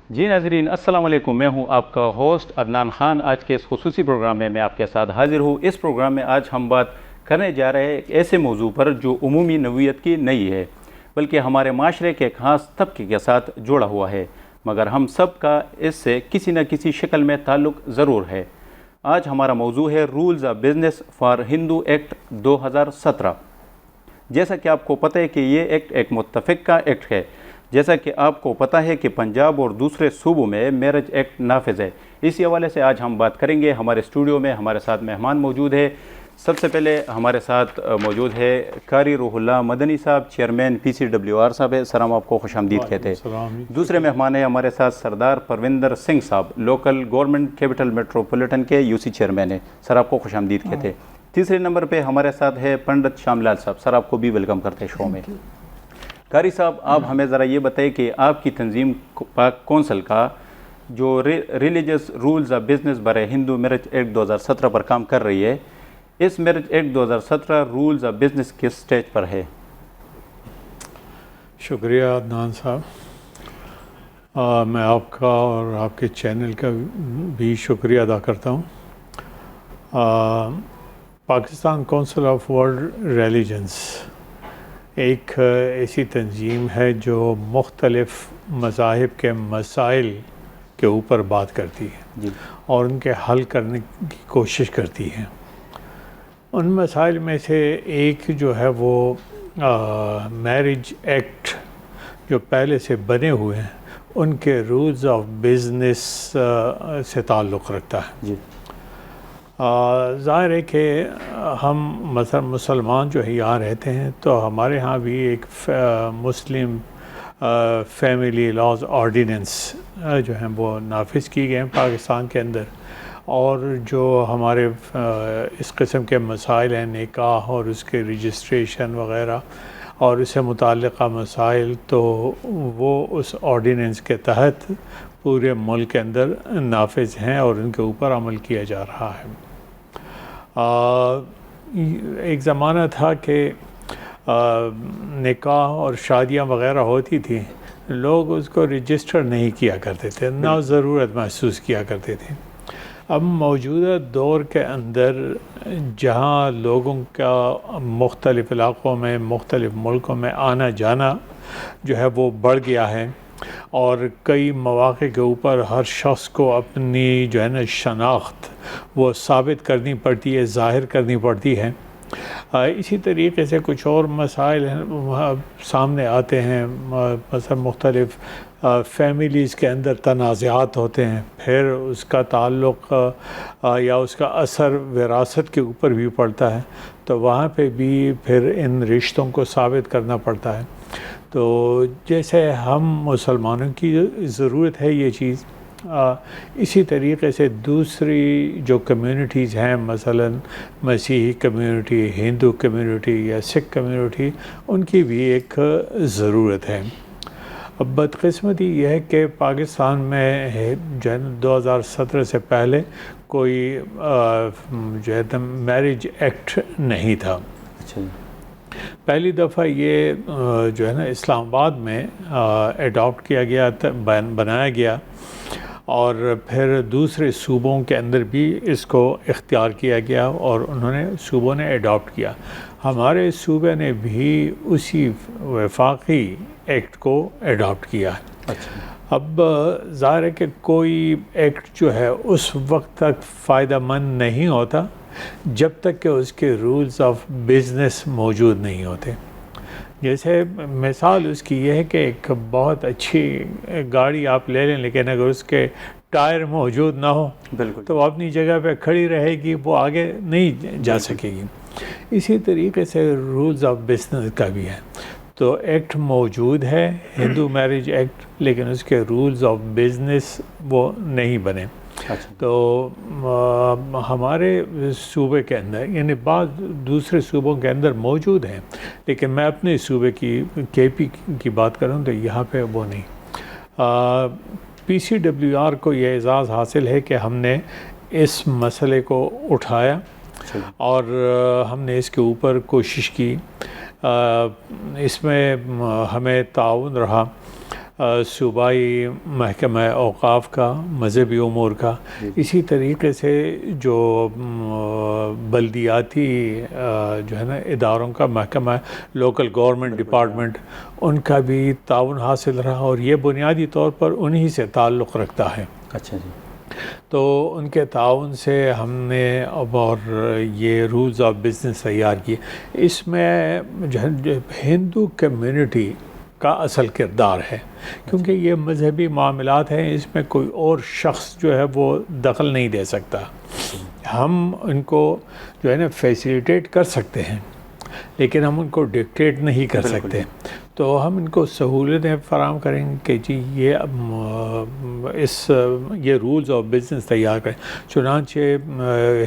جی ناظرین السلام علیکم، میں ہوں آپ کا ہوسٹ عدنان خان۔ آج کے اس خصوصی پروگرام میں آپ کے ساتھ حاضر ہوں۔ اس پروگرام میں آج ہم بات کرنے جا رہے ہیں ایک ایسے موضوع پر جو عمومی نوعیت کی نہیں ہے، بلکہ ہمارے معاشرے کے ایک خاص طبقے کے ساتھ جڑا ہوا ہے، مگر ہم سب کا اس سے کسی نہ کسی شکل میں تعلق ضرور ہے۔ آج ہمارا موضوع ہے rules of business for Hindu act 2017۔ جیسا کہ آپ کو پتہ ہے کہ یہ ایکٹ ایک متفقہ ایکٹ ہے۔ جیسا کہ آپ کو پتہ ہے کہ پنجاب اور دوسرے صوبوں میں میرج ایکٹ نافذ ہے۔ اسی حوالے سے آج ہم بات کریں گے۔ ہمارے اسٹوڈیو میں ہمارے ساتھ مہمان موجود ہے۔ سب سے پہلے ہمارے ساتھ موجود ہے قاری روح اللہ مدنی صاحب، چیئرمین PCWR صاحب ہے، سر ہم آپ کو خوش آمدید کہتے ہیں۔ دوسرے مہمان ہیں ہمارے ساتھ سردار پروندر سنگھ صاحب، لوکل گورنمنٹ کیپٹل میٹروپولیٹن کے UC چیئرمین ہیں، سر آپ کو خوش آمدید کہتے ہیں۔ تیسرے نمبر پہ ہمارے ساتھ ہے پنڈت شام لال صاحب، سر آپ کو بھی ویلکم کرتے ہیں شو میں۔ قاری صاحب، آپ ہمیں ذرا یہ بتائیں کہ آپ کی تنظیم پاک کونسل کا جو ریلیجس رولز آف بزنس برائے ہندو میرج ایکٹ 2017 پر کام کر رہی ہے، اس marriage act 2017 rules of business کس سٹیج پر ہے؟ شکریہ عدنان صاحب، میں آپ کا اور آپ کے چینل کا بھی شکریہ ادا کرتا ہوں۔ Pakistan council of world religions ایک ایسی تنظیم ہے جو مختلف مذاہب کے مسائل کے اوپر بات کرتی ہے جی، اور ان کے حل کرنے کی کوشش کرتی ہے۔ ان مسائل میں سے ایک جو ہے وہ میرج ایکٹ جو پہلے سے بنے ہوئے ہیں ان کے رولز آف بزنس سے تعلق رکھتا ہے۔ جی، ظاہر ہے کہ ہم مثلا مسلمان جو ہے یہاں رہتے ہیں تو ہمارے ہاں بھی ایک مسلم فیملی لاز آرڈیننس جو ہیں وہ نافذ کی گئے ہیں پاکستان کے اندر، اور جو ہمارے اس قسم کے مسائل ہیں، نکاح اور اس کے رجسٹریشن وغیرہ اور اس سے متعلقہ مسائل، تو وہ اس آرڈیننس کے تحت پورے ملک کے اندر نافذ ہیں اور ان کے اوپر عمل کیا جا رہا ہے۔ ایک زمانہ تھا کہ نکاح اور شادیاں وغیرہ ہوتی تھیں، لوگ اس کو رجسٹر نہیں کیا کرتے تھے، نہ ضرورت محسوس کیا کرتے تھے۔ اب موجودہ دور کے اندر جہاں لوگوں کا مختلف علاقوں میں، مختلف ملکوں میں آنا جانا جو ہے وہ بڑھ گیا ہے، اور کئی مواقع کے اوپر ہر شخص کو اپنی جو ہے نا شناخت وہ ثابت کرنی پڑتی ہے، ظاہر کرنی پڑتی ہے۔ اسی طریقے سے کچھ اور مسائل سامنے آتے ہیں، مثلا مختلف فیملیز کے اندر تنازعات ہوتے ہیں، پھر اس کا تعلق یا اس کا اثر وراثت کے اوپر بھی پڑتا ہے، تو وہاں پہ بھی پھر ان رشتوں کو ثابت کرنا پڑتا ہے۔ تو جیسے ہم مسلمانوں کی ضرورت ہے یہ چیز، اسی طریقے سے دوسری جو کمیونٹیز ہیں، مثلا مسیحی کمیونٹی، ہندو کمیونٹی یا سکھ کمیونٹی، ان کی بھی ایک ضرورت ہے۔ اب بدقسمتی یہ ہے کہ پاکستان میں جو ہے 2017 سے پہلے کوئی جو ہے میرج ایکٹ نہیں تھا۔ اچھا، پہلی دفعہ یہ جو ہے نا اسلام آباد میں ایڈاپٹ کیا گیا، بنایا گیا، اور پھر دوسرے صوبوں کے اندر بھی اس کو اختیار کیا گیا اور صوبوں نے ایڈاپٹ کیا۔ ہمارے صوبے نے بھی اسی وفاقی ایکٹ کو ایڈاپٹ کیا ہے۔ اچھا، اب ظاہر ہے کہ کوئی ایکٹ جو ہے اس وقت تک فائدہ مند نہیں ہوتا جب تک کہ اس کے رولز آف بزنس موجود نہیں ہوتے۔ جیسے مثال اس کی یہ ہے کہ ایک بہت اچھی گاڑی آپ لے لیں، لیکن اگر اس کے ٹائر موجود نہ ہو بالکل، تو وہ اپنی جگہ پہ کھڑی رہے گی، وہ آگے نہیں جا سکے گی۔ اسی طریقے سے رولز آف بزنس کا بھی ہے۔ تو ایکٹ موجود ہے، ہندو میرج ایکٹ، لیکن اس کے رولز آف بزنس وہ نہیں بنے۔ اچھا، تو ہمارے صوبے کے اندر، یعنی بعض دوسرے صوبوں کے اندر موجود ہیں، لیکن میں اپنے صوبے کی KP کی بات کروں تو یہاں پہ وہ نہیں۔ PCWR کو یہ اعزاز حاصل ہے کہ ہم نے اس مسئلے کو اٹھایا اور ہم نے اس کے اوپر کوشش کی۔ اس میں ہمیں تعاون رہا صوبائی محکمہ اوقاف کا، مذہبی امور کا، اسی طریقے سے جو بلدیاتی جو ہے نا اداروں کا محکمہ ہے، لوکل گورنمنٹ ڈپارٹمنٹ، ان کا بھی تعاون حاصل رہا، اور یہ بنیادی طور پر انہی سے تعلق رکھتا ہے۔ اچھا جی۔ تو ان کے تعاون سے ہم نے اور یہ رولز آف بزنس تیار کیے۔ اس میں جو ہے ہندو کمیونٹی کا اصل کردار ہے، کیونکہ یہ مذہبی معاملات ہیں، اس میں کوئی اور شخص جو ہے وہ دخل نہیں دے سکتا۔ ہم ان کو جو ہے نا فیسیلیٹیٹ کر سکتے ہیں، لیکن ہم ان کو ڈکٹیٹ نہیں کر سکتے۔ تو ہم ان کو سہولتیں فراہم کریں گے کہ جی یہ رولز آف بزنس تیار کریں۔ چنانچہ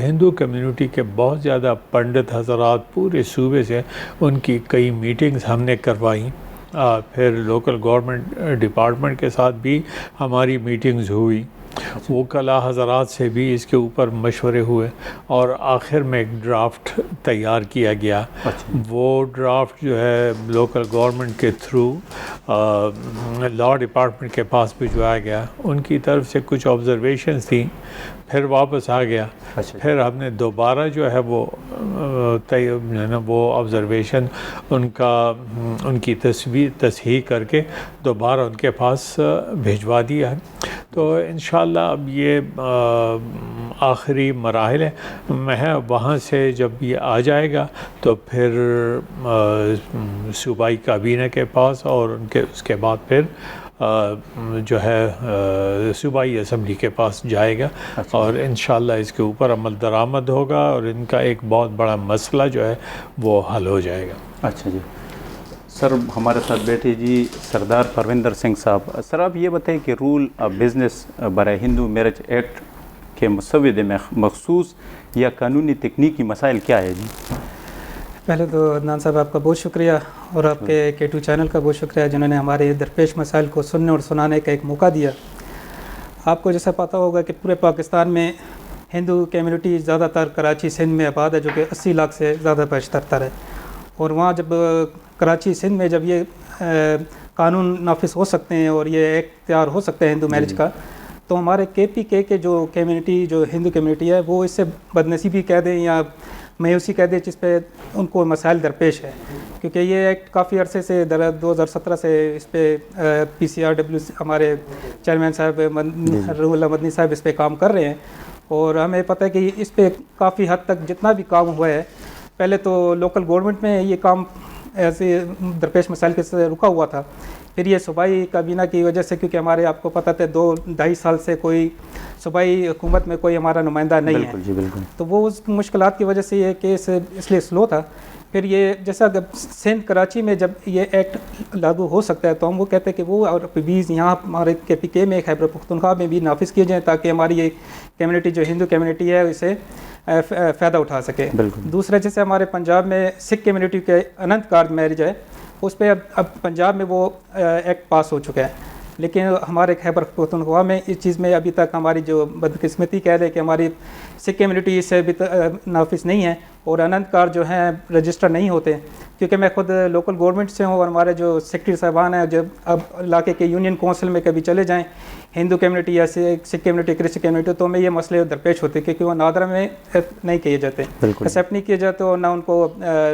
ہندو کمیونٹی کے بہت زیادہ پنڈت حضرات پورے صوبے سے، ان کی کئی میٹنگز ہم نے کروائیں، پھر لوکل گورنمنٹ ڈپارٹمنٹ کے ساتھ بھی ہماری میٹنگز ہوئی، وکلاء حضرات سے بھی اس کے اوپر مشورے ہوئے، اور آخر میں ایک ڈرافٹ تیار کیا گیا۔ وہ ڈرافٹ جو ہے لوکل گورنمنٹ کے تھرو لاء ڈپارٹمنٹ کے پاس بھجوایا گیا، ان کی طرف سے کچھ آبزرویشنز تھیں، پھر واپس آ گیا۔ پھر ہم نے دوبارہ جو ہے وہ آبزرویشن ان کی تصحیح کر کے دوبارہ ان کے پاس بھیجوا دیا ہے۔ تو انشاءاللہ اب یہ آخری مراحل ہے، وہاں سے جب یہ آ جائے گا تو پھر صوبائی کابینہ کے پاس، اور اس کے بعد پھر جو ہے صوبائی اسمبلی کے پاس جائے گا، اور انشاءاللہ اس کے اوپر عمل درآمد ہوگا، اور ان کا ایک بہت بڑا مسئلہ جو ہے وہ حل ہو جائے گا۔ اچھا جی سر، ہمارے ساتھ بیٹھے جی سردار پرویندر سنگھ صاحب۔ سر آپ یہ بتائیں کہ رول آف بزنس برائے ہندو میرج ایکٹ کے مسودے میں مخصوص یا قانونی تکنیکی مسائل کیا ہے جی؟ پہلے تو عدنان صاحب آپ کا بہت شکریہ، اور آپ کے K2 چینل کا بہت شکریہ، جنہوں نے ہمارے درپیش مسائل کو سننے اور سنانے کا ایک موقع دیا۔ آپ کو جیسا پتہ ہوگا کہ پورے پاکستان میں ہندو کمیونٹی زیادہ تر کراچی سندھ میں آباد ہے، جو کہ 80 لاکھ سے زیادہ بیشتر ہے، اور وہاں جب کراچی سندھ میں جب یہ قانون نافذ ہو سکتے ہیں اور یہ ایکٹ تیار ہو سکتے ہیں ہندو میرج کا، تو ہمارے KPK کے جو کمیونٹی، جو ہندو کمیونٹی ہے، وہ اس سے بدنصیبی کہہ دیں یا مایوسی کہہ دیں، جس پہ ان کو مسائل درپیش ہے، کیونکہ یہ ایکٹ کافی عرصے سے 2017 سے اس پہ PCRW ہمارے چیئرمین صاحب روح اللہ مدنی صاحب اس پہ کام کر رہے ہیں، اور ہمیں پتہ ہے کہ اس پہ کافی حد تک جتنا بھی کام ہوا ہے، پہلے تو لوکل گورنمنٹ میں یہ کام ایسے درپیش مسائل کے سے رکا ہوا تھا، پھر یہ صوبائی کابینہ کی وجہ سے، کیونکہ ہمارے آپ کو پتہ ہے 2-2.5 سال سے کوئی صوبائی حکومت میں کوئی ہمارا نمائندہ نہیں ہے، جی بالکل، تو وہ اس مشکلات کی وجہ سے یہ کیس اس لیے سلو تھا۔ پھر یہ جیسا سندھ کراچی میں جب یہ ایکٹ لاگو ہو سکتا ہے، تو ہم وہ کہتے ہیں کہ وہ اور PBs یہاں ہمارے KPK میں خیبر پختونخوا میں بھی نافذ کیے جائیں، تاکہ ہماری یہ کمیونٹی جو ہندو کمیونٹی ہے اسے فائدہ اٹھا سکے۔ دوسرا جیسے ہمارے پنجاب میں سکھ کمیونٹی کے اننت کارج میرج ہے، اس پہ اب پنجاب میں وہ ایکٹ پاس ہو چکا ہے، لیکن ہمارے خیبر پختونخوا میں اس چیز میں ابھی تک ہماری جو بدقسمتی کہہ دے کہ ہماری سکھ کمیونٹی اس سے ابھی نافذ نہیں ہے، اور اننت کار جو ہیں رجسٹر نہیں ہوتے، کیونکہ میں خود لوکل گورنمنٹ سے ہوں، اور ہمارے جو سیکرٹری صاحبان ہیں جب اب علاقے کے یونین کونسل میں کبھی چلے جائیں، ہندو کمیونٹی یا سکھ کمیونٹی کرسچن کمیونٹی، تو ہمیں یہ مسئلے درپیش ہوتے کیونکہ وہ نادرا میں نہیں کیے جاتے، ایکسیپٹ نہیں کیے جاتے، اور نہ ان کو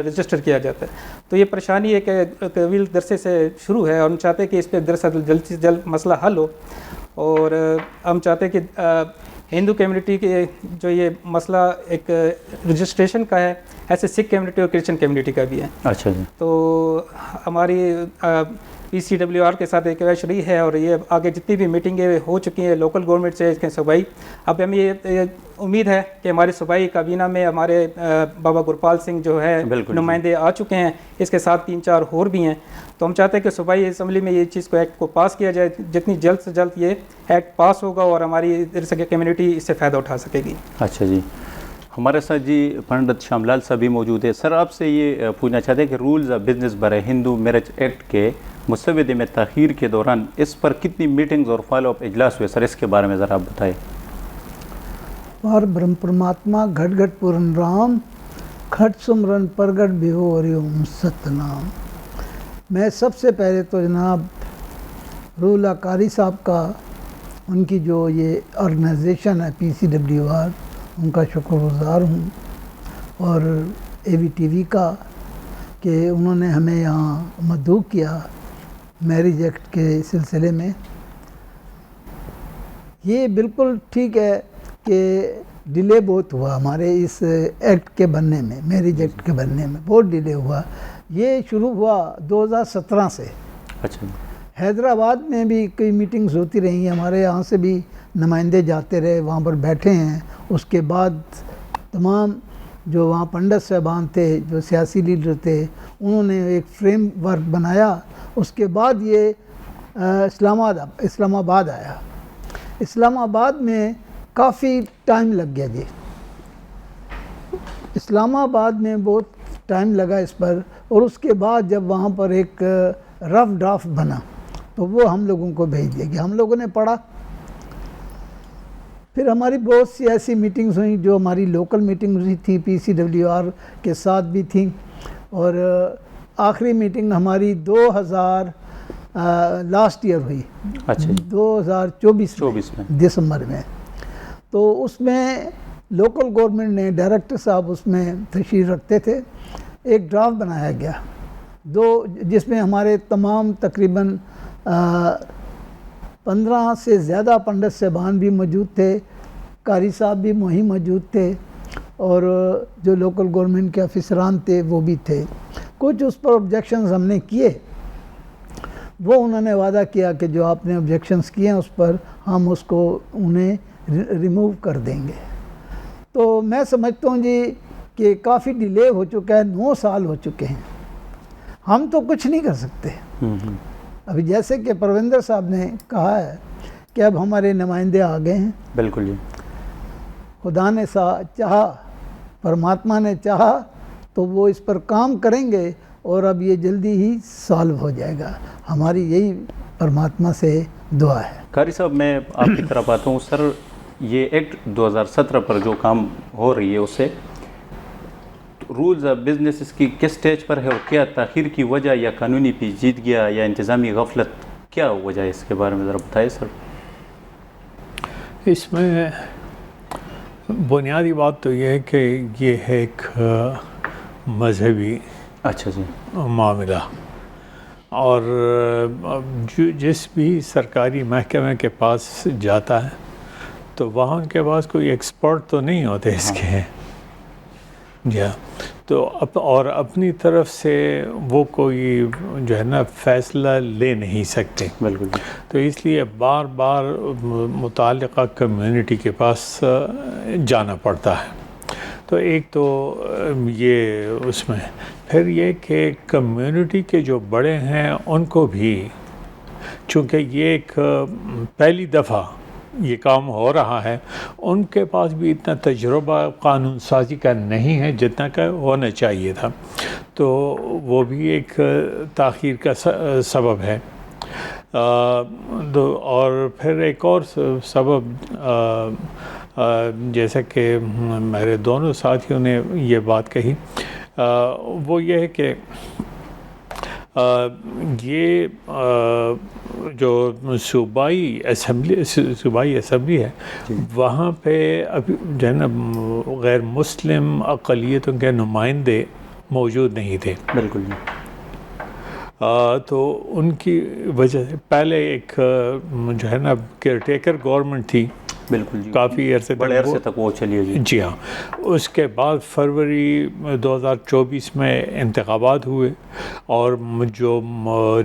رجسٹر کیا جاتا ہے۔ تو یہ پریشانی ایک طویل عرصے سے شروع ہے، اور ہم چاہتے ہیں کہ اس پہ دراصل جلد سے جلد مسئلہ حل ہو، اور ہم چاہتے ہیں کہ ہندو کمیونٹی کے جو یہ مسئلہ ایک رجسٹریشن کا ہے، ایسے سکھ کمیونٹی اور کرسچن کمیونٹی کا بھی ہے۔ اچھا جی، تو ہماری PCWR کے ساتھ ایک رہی ہے، اور یہ آگے جتنی بھی میٹنگیں ہو چکی ہیں لوکل گورنمنٹ سے اس کے صوبائی، اب ہمیں یہ امید ہے کہ ہماری صوبائی کابینہ میں ہمارے بابا گرپال سنگھ جو ہے نمائندے آ چکے ہیں، اس کے ساتھ 3-4 اور بھی ہیں، تو ہم چاہتے ہیں کہ صوبائی اسمبلی میں یہ چیز کو ایکٹ کو پاس کیا جائے، جتنی جلد سے جلد یہ ایکٹ پاس ہوگا اور ہماری کمیونٹی اس سے فائدہ اٹھا سکے گی۔ اچھا جی، ہمارے ساتھ جی پنڈت شام لال صاحب بھی موجود ہے۔ سر آپ سے یہ پوچھنا چاہتے ہیں کہ رولز آف بزنس برائے ہندو میرج ایکٹ کے مسودے میں تاخیر کے دوران اس پر کتنی میٹنگز اور فالو اپ اجلاس ہوئے؟ سر اس کے بارے میں ذرا آپ بتائیں۔ پار برہم پرماتما گھٹ گھٹ پورن رام کھٹ سمرن پرگٹ بھیو ہری اوم ستنام۔ میں سب سے پہلے تو جناب روح اللہ قاری صاحب کا، ان کی جو یہ آرگنائزیشن ہے PCWR، ان کا شکر گزار ہوں، اور ABTV کا کہ انہوں نے ہمیں یہاں مدعو کیا میریج ایکٹ کے سلسلے میں۔ یہ بالکل ٹھیک ہے کہ ڈیلے بہت ہوا ہمارے اس ایکٹ کے بننے میں، میریج ایکٹ کے بننے میں بہت ڈیلے ہوا۔ یہ شروع ہوا 2017 سے۔ اچھا، حیدرآباد میں بھی کئی میٹنگز ہوتی رہی ہیں، ہمارے یہاں سے بھی نمائندے جاتے رہے، وہاں پر بیٹھے ہیں۔ اس کے بعد تمام جو وہاں پنڈت صاحبان تھے، جو سیاسی لیڈر تھے، انہوں نے ایک فریم ورک بنایا۔ اس کے بعد یہ اسلام آباد آیا۔ اسلام آباد میں کافی ٹائم لگ گیا جی، اسلام آباد میں بہت ٹائم لگا اس پر، اور اس کے بعد جب وہاں پر ایک رف ڈرافٹ بنا تو وہ ہم لوگوں کو بھیج دیا گیا، ہم لوگوں نے پڑھا۔ پھر ہماری بہت سی ایسی میٹنگز ہوئیں، جو ہماری لوکل میٹنگز ہوئی تھیں PCWR کے ساتھ بھی تھیں، اور آخری میٹنگ ہماری 2000 لاسٹ ایئر ہوئی، اچھا، 2024 میں دسمبر میں۔ تو اس میں لوکل گورنمنٹ نے، ڈائریکٹر صاحب اس میں تشریف رکھتے تھے، ایک ڈرافٹ بنایا گیا جس میں ہمارے تمام تقریباً 15 سے زیادہ پنڈت صاحبان بھی موجود تھے، قاری صاحب بھی وہیں موجود تھے، اور جو لوکل گورنمنٹ کے افسران تھے وہ بھی تھے۔ کچھ اس پر آبجیکشنز ہم نے کیے، وہ انہوں نے وعدہ کیا کہ جو آپ نے آبجیکشنز کیے ہیں اس پر ہم اس کو انہیں ریموو کر دیں گے۔ تو میں سمجھتا ہوں جی کہ کافی ڈیلے ہو چکا ہے، 9 سال ہو چکے ہیں، ہم تو کچھ نہیں کر سکتے۔ ابھی جیسے کہ پرویندر صاحب نے کہا ہے کہ اب ہمارے نمائندے آ گئے ہیں، بالکل جی، خدا نے چاہا، پرماتما نے چاہا تو وہ اس پر کام کریں گے، اور اب یہ جلدی ہی سالو ہو جائے گا، ہماری یہی پرماتما سے دعا ہے۔ قاری صاحب میں آپ کی طرف آتا ہوں۔ سر، یہ ایکٹ 2017 پر جو کام ہو رہی ہے، اس سے رولز آف بزنس اس کی کس سٹیج پر ہے، اور کیا تاخیر کی وجہ یا قانونی پیچیدگی یا انتظامی غفلت کیا وجہ ہے، اس کے بارے میں ذرا بتائیں سر۔ اس میں بنیادی بات تو یہ ہے کہ یہ ہے ایک مذہبی اچھا جی، معاملہ، اور جس بھی سرکاری محکمے کے پاس جاتا ہے تو وہاں ان کے پاس کوئی ایکسپرٹ تو نہیں ہوتے اس کے، جی ہاں، تو اور اپنی طرف سے وہ کوئی جو ہے نا فیصلہ لے نہیں سکتے، بالکل، تو اس لیے بار بار متعلقہ کمیونٹی کے پاس جانا پڑتا ہے۔ تو ایک تو یہ اس میں پھر یہ کہ کمیونٹی کے جو بڑے ہیں ان کو بھی، چونکہ یہ ایک پہلی دفعہ یہ کام ہو رہا ہے، ان کے پاس بھی اتنا تجربہ قانون سازی کا نہیں ہے جتنا کہ ہونا چاہیے تھا، تو وہ بھی ایک تاخیر کا سبب ہے۔ اور پھر ایک اور سبب جیسا کہ میرے دونوں ساتھیوں نے یہ بات کہی، وہ یہ ہے کہ یہ جو صوبائی اسمبلی ہے، وہاں پہ ابھی جو ہے نا غیر مسلم اقلیتوں کے نمائندے موجود نہیں تھے، بالکل، تو ان کی وجہ سے پہلے ایک جو ہے نا کیئر ٹیکر گورنمنٹ تھی، بالکل جی، کافی بڑے عرصے تک وہ چلی جی، جی ہاں۔ اس کے بعد فروری 2024 میں انتخابات ہوئے، اور جو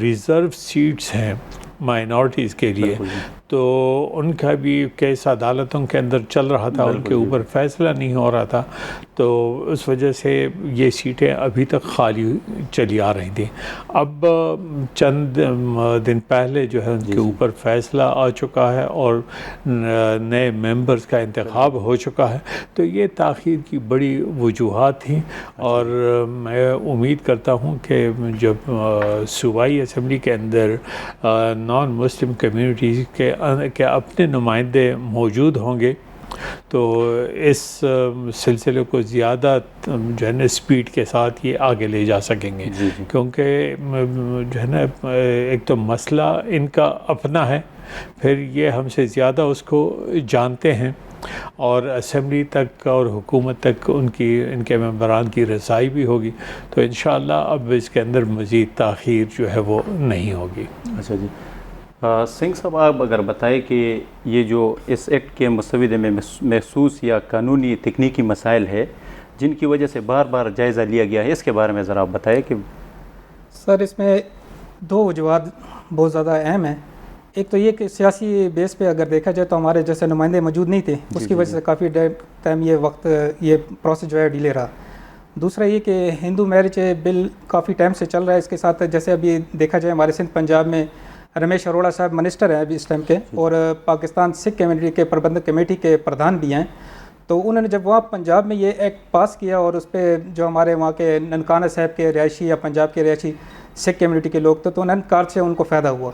ریزرو سیٹس ہیں مائنورٹیز کے لیے، تو ان کا بھی کیس عدالتوں کے اندر چل رہا تھا، ان کے اوپر فیصلہ نہیں ہو رہا تھا، تو اس وجہ سے یہ سیٹیں ابھی تک خالی چلی آ رہی تھیں۔ اب چند دن پہلے جو ہے ان کے اوپر فیصلہ آ چکا ہے، اور نئے ممبرز کا انتخاب ہو چکا ہے، تو یہ تاخیر کی بڑی وجوہات تھیں، اور میں امید کرتا ہوں کہ جب صوبائی اسمبلی کے اندر نان مسلم کمیونٹیز کے اپنے نمائندے موجود ہوں گے، تو اس سلسلے کو زیادہ جو ہے نا اسپیڈ کے ساتھ یہ آگے لے جا سکیں گے، کیونکہ جو ہے نا ایک تو مسئلہ ان کا اپنا ہے، پھر یہ ہم سے زیادہ اس کو جانتے ہیں، اور اسمبلی تک اور حکومت تک ان کے ممبران کی رسائی بھی ہوگی، تو انشاءاللہ اب اس کے اندر مزید تاخیر جو ہے وہ نہیں ہوگی۔ اچھا جی، سنگھ صاحب آپ اگر بتائیں کہ یہ جو اس ایکٹ کے مسودے میں محسوس یا قانونی تکنیکی مسائل ہے جن کی وجہ سے بار بار جائزہ لیا گیا ہے، اس کے بارے میں ذرا آپ بتائیں کہ۔ سر اس میں دو وجوہات بہت زیادہ اہم ہیں۔ ایک تو یہ کہ سیاسی بیس پہ اگر دیکھا جائے تو ہمارے جیسے نمائندے موجود نہیں تھے، اس کی وجہ سے کافی ٹائم یہ پروسیس جو ہے ڈیلے رہا۔ دوسرا یہ کہ ہندو میرج بل کافی ٹائم سے چل رہا ہے، اس کے ساتھ جیسے ابھی دیکھا جائے ہمارے سندھ پنجاب میں رمیش اروڑا صاحب منسٹر ہیں ابھی اس ٹائم کے، اور پاکستان سکھ کمیونٹی کے پربندھک کمیٹی کے پردھان بھی ہیں، تو انہوں نے جب وہاں پنجاب میں یہ ایکٹ پاس کیا اور اس پہ جو ہمارے وہاں کے ننکانہ صاحب کے رہائشی یا پنجاب کے رہائشی سکھ کمیونٹی کے لوگ تو ننکار سے ان کو فائدہ ہوا۔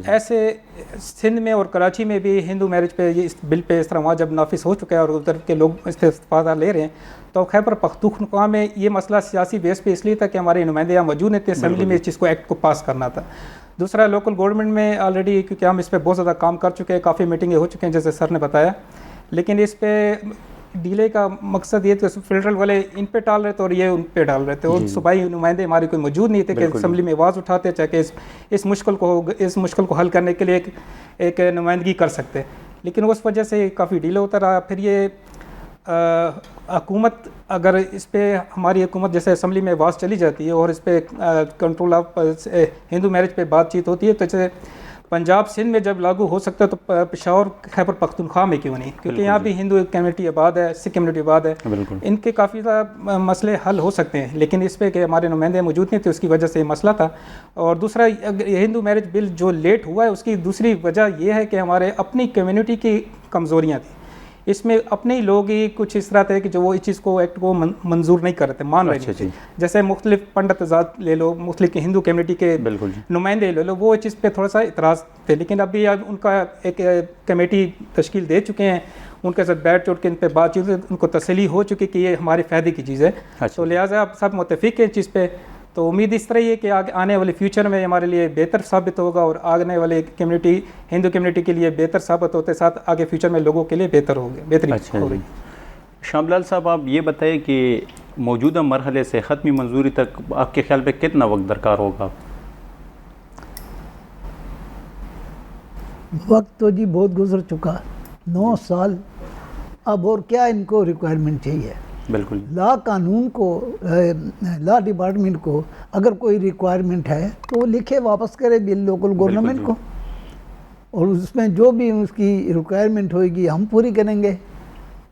ایسے سندھ میں اور کراچی میں بھی ہندو میرج پہ یہ اس بل پہ اس طرح وہاں جب نافذ ہو چکا ہے اور ادھر کے لوگ استفادہ لے رہے ہیں، تو خیبر پختونخوا میں یہ مسئلہ سیاسی بیس پہ اس لیے تھا کہ ہمارے نمائندے یہاں موجود تھے اسمبلی میں اس چیز کو ایکٹ کو پاس کرنا تھا۔ دوسرا لوکل گورنمنٹ میں آلریڈی کیونکہ ہم اس پہ بہت زیادہ کام کر چکے ہیں، کافی میٹنگیں ہو چکے ہیں جیسے سر نے بتایا، لیکن اس پہ ڈیلے کا مقصد یہ تھا کہ فیڈرل والے ان پہ ڈال رہے تھے اور یہ ان پہ ڈال رہے تھے، اور صوبائی نمائندے ہمارے کوئی موجود نہیں تھے کہ اسمبلی میں آواز اٹھاتے چاہے کہ اس مشکل کو حل کرنے کے لیے ایک نمائندگی کر سکتے، لیکن اس وجہ سے کافی ڈیلے ہوتا رہا۔ پھر یہ حکومت اگر اس پہ ہماری حکومت جیسے اسمبلی میں آواز چلی جاتی ہے اور اس پہ کنٹرول آف ہندو میرج پہ بات چیت ہوتی ہے، تو جیسے پنجاب سندھ میں جب لاگو ہو سکتا ہے تو پشاور خیبر پختونخوا میں کیوں نہیں، کیونکہ یہاں بھی ہندو کمیونٹی آباد ہے، سکھ کمیونٹی آباد ہے، ان کے کافی زیادہ مسئلے حل ہو سکتے ہیں، لیکن اس پہ کہ ہمارے نمائندے موجود نہیں تھے اس کی وجہ سے یہ مسئلہ تھا۔ اور دوسرا ہندو میرج بل جو لیٹ ہوا ہے اس کی دوسری وجہ یہ ہے کہ ہمارے اپنی کمیونٹی کی کمزوریاں تھیں، اس میں اپنے ہی لوگ ہی کچھ اس طرح تھے کہ جو وہ اس چیز کو ایکٹ کو منظور نہیں کر رہے تھے، مان رہے تھے، جیسے مختلف پنڈت ذات لے لو، مختلف ہندو کمیونٹی کے نمائندے لے لو، وہ اس چیز پہ تھوڑا سا اعتراض تھے، لیکن ابھی ان کا ایک کمیٹی تشکیل دے چکے ہیں، ان کے ساتھ بیٹھ چوٹ کے ان پہ بات چیت ان کو تسلی ہو چکی کہ یہ ہمارے فائدے کی چیز ہے، تو لہٰذا اب سب متفق ہیں اس چیز پہ، تو امید اس طرح یہ کہ آنے والے فیوچر میں ہمارے لیے بہتر ثابت ہوگا اور آنے والے کمیونٹی ہندو کمیونٹی کے لیے بہتر ثابت ہوتے ساتھ آگے فیوچر میں لوگوں کے لیے بہتر ہوگا، بہتری ہو رہی۔ شام لال صاحب آپ یہ بتائیں کہ موجودہ مرحلے سے ختمی منظوری تک آپ کے خیال پہ کتنا وقت درکار ہوگا؟ وقت تو جی بہت گزر چکا، 9 سال، اب اور کیا ان کو ریکوائرمنٹ چاہیے؟ بالکل، لا قانون کو، لا ڈپارٹمنٹ کو اگر کوئی ریکوائرمنٹ ہے تو وہ لکھے واپس کرے بل لوکل گورنمنٹ کو، اور اس میں جو بھی اس کی ریکوائرمنٹ ہوئے گی ہم پوری کریں گے،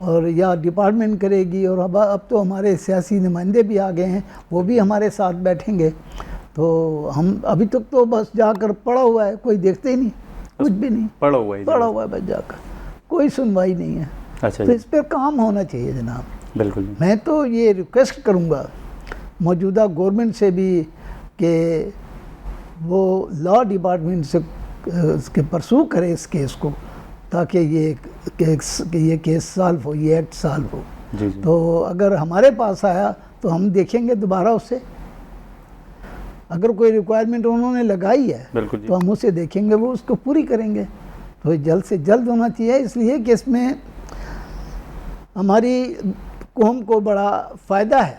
اور یا ڈپارٹمنٹ کرے گی، اور اب تو ہمارے سیاسی نمائندے بھی آ گئے ہیں، وہ بھی ہمارے ساتھ بیٹھیں گے، تو ہم ابھی تک تو بس جا کر پڑا ہوا ہے، کوئی دیکھتے ہی نہیں، کچھ بھی نہیں، پڑا ہوا ہے بس جا کر، کوئی سنوائی نہیں ہے، تو اس پہ کام ہونا چاہیے جناب۔ بالکل، میں تو یہ ریکویسٹ کروں گا موجودہ گورنمنٹ سے بھی کہ وہ لا ڈپارٹمنٹ سے اس کے پرسو کرے اس کیس کو، تاکہ یہ کیس سالو ہو، یہ ایکٹ سالو ہو۔ تو اگر ہمارے پاس آیا تو ہم دیکھیں گے دوبارہ اسے، اگر کوئی ریکوائرمنٹ انہوں نے لگائی ہے تو ہم اسے دیکھیں گے، وہ اس کو پوری کریں گے، تو جلد سے جلد ہونا چاہیے، اس لیے کہ اس میں ہماری قوم کو بڑا فائدہ ہے،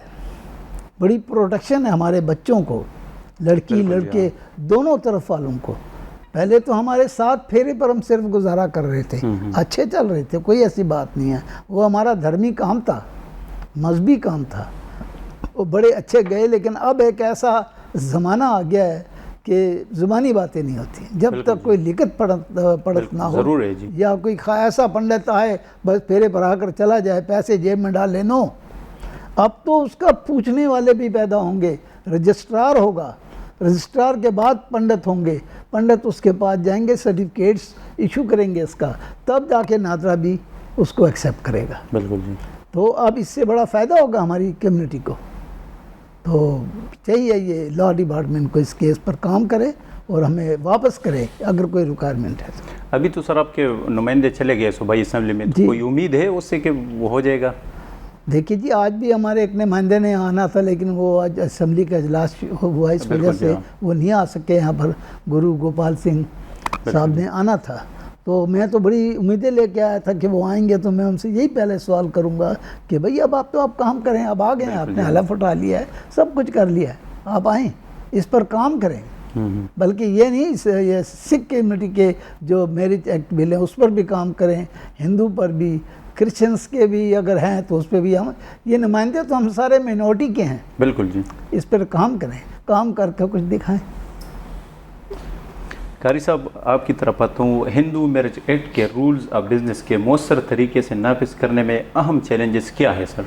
بڑی پروٹیکشن ہے ہمارے بچوں کو، لڑکی لڑکے دونوں طرف والوں کو۔ پہلے تو ہمارے ساتھ پھیرے پر ہم صرف گزارا کر رہے تھے، اچھے چل رہے تھے، کوئی ایسی بات نہیں ہے، وہ ہمارا دھرمی کام تھا، مذہبی کام تھا، وہ بڑے اچھے گئے، لیکن اب ایک ایسا زمانہ آ گیا ہے کہ زبانی باتیں نہیں ہوتی، جب تک کوئی لکھت پڑھت نہ ہو، یا کوئی ایسا پنڈت آئے بس پھیرے پر آ کر چلا جائے، پیسے جیب میں ڈال لے، نو، اب تو اس کا پوچھنے والے بھی پیدا ہوں گے، رجسٹرار ہوگا، رجسٹرار کے بعد پنڈت ہوں گے، پنڈت اس کے پاس جائیں گے، سرٹیفکیٹس ایشو کریں گے اس کا، تب جا کے نادرا بھی اس کو ایکسیپٹ کرے گا۔ بالکل جی، تو اب اس سے بڑا فائدہ ہوگا ہماری کمیونٹی کو۔ تو چاہیے یہ لا ڈپارٹمنٹ کو اس کیس پر کام کرے اور ہمیں واپس کرے اگر کوئی ریکوائرمنٹ ہے. ابھی تو سر آپ کے نمائندے چلے گئے صوبائی اسمبلی میں، تو کوئی امید ہے اس سے کہ وہ ہو جائے گا؟ دیکھیے جی، آج بھی ہمارے ایک نمائندے نے آنا تھا لیکن وہ آج اسمبلی کا اجلاس ہوا، اس وجہ سے وہ نہیں آ سکے. یہاں پر گرو گوپال سنگھ صاحب نے آنا تھا، تو میں تو بڑی امیدیں لے کے آیا تھا کہ وہ آئیں گے. تو میں ان سے یہی پہلے سوال کروں گا کہ بھئی اب آپ کام کریں، اب آ گئے ہیں، آپ نے حلف اٹھا لیا ہے، سب کچھ کر لیا ہے، آپ آئیں اس پر کام کریں. بلکہ یہ نہیں، یہ سکھ کمیونٹی کے جو میرج ایکٹ بل ہیں اس پر بھی کام کریں، ہندو پر بھی، کرسچنس کے بھی اگر ہیں تو اس پہ بھی. ہم یہ نمائندے تو ہم سارے مائنورٹی کے ہیں. بالکل جی. اس پر کام کریں، کام کر کے کچھ دکھائیں. قاری صاحب آپ کی طرف آتا ہوں، ہندو میرج ایکٹ کے رولز آف بزنس کے مؤثر طریقے سے نافذ کرنے میں اہم چیلنجز کیا ہے سر؟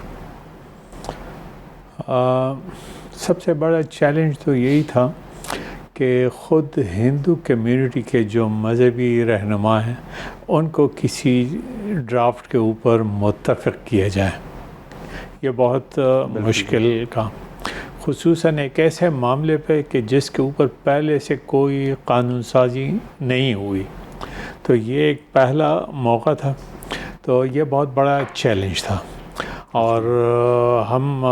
سب سے بڑا چیلنج تو یہی تھا کہ خود ہندو کمیونٹی کے جو مذہبی رہنما ہیں ان کو کسی ڈرافٹ کے اوپر متفق کیا جائے. یہ بہت مشکل کام، خصوصاً ایک ایسے معاملے پہ کہ جس کے اوپر پہلے سے کوئی قانون سازی نہیں ہوئی. تو یہ ایک پہلا موقع تھا، تو یہ بہت بڑا چیلنج تھا. اور ہم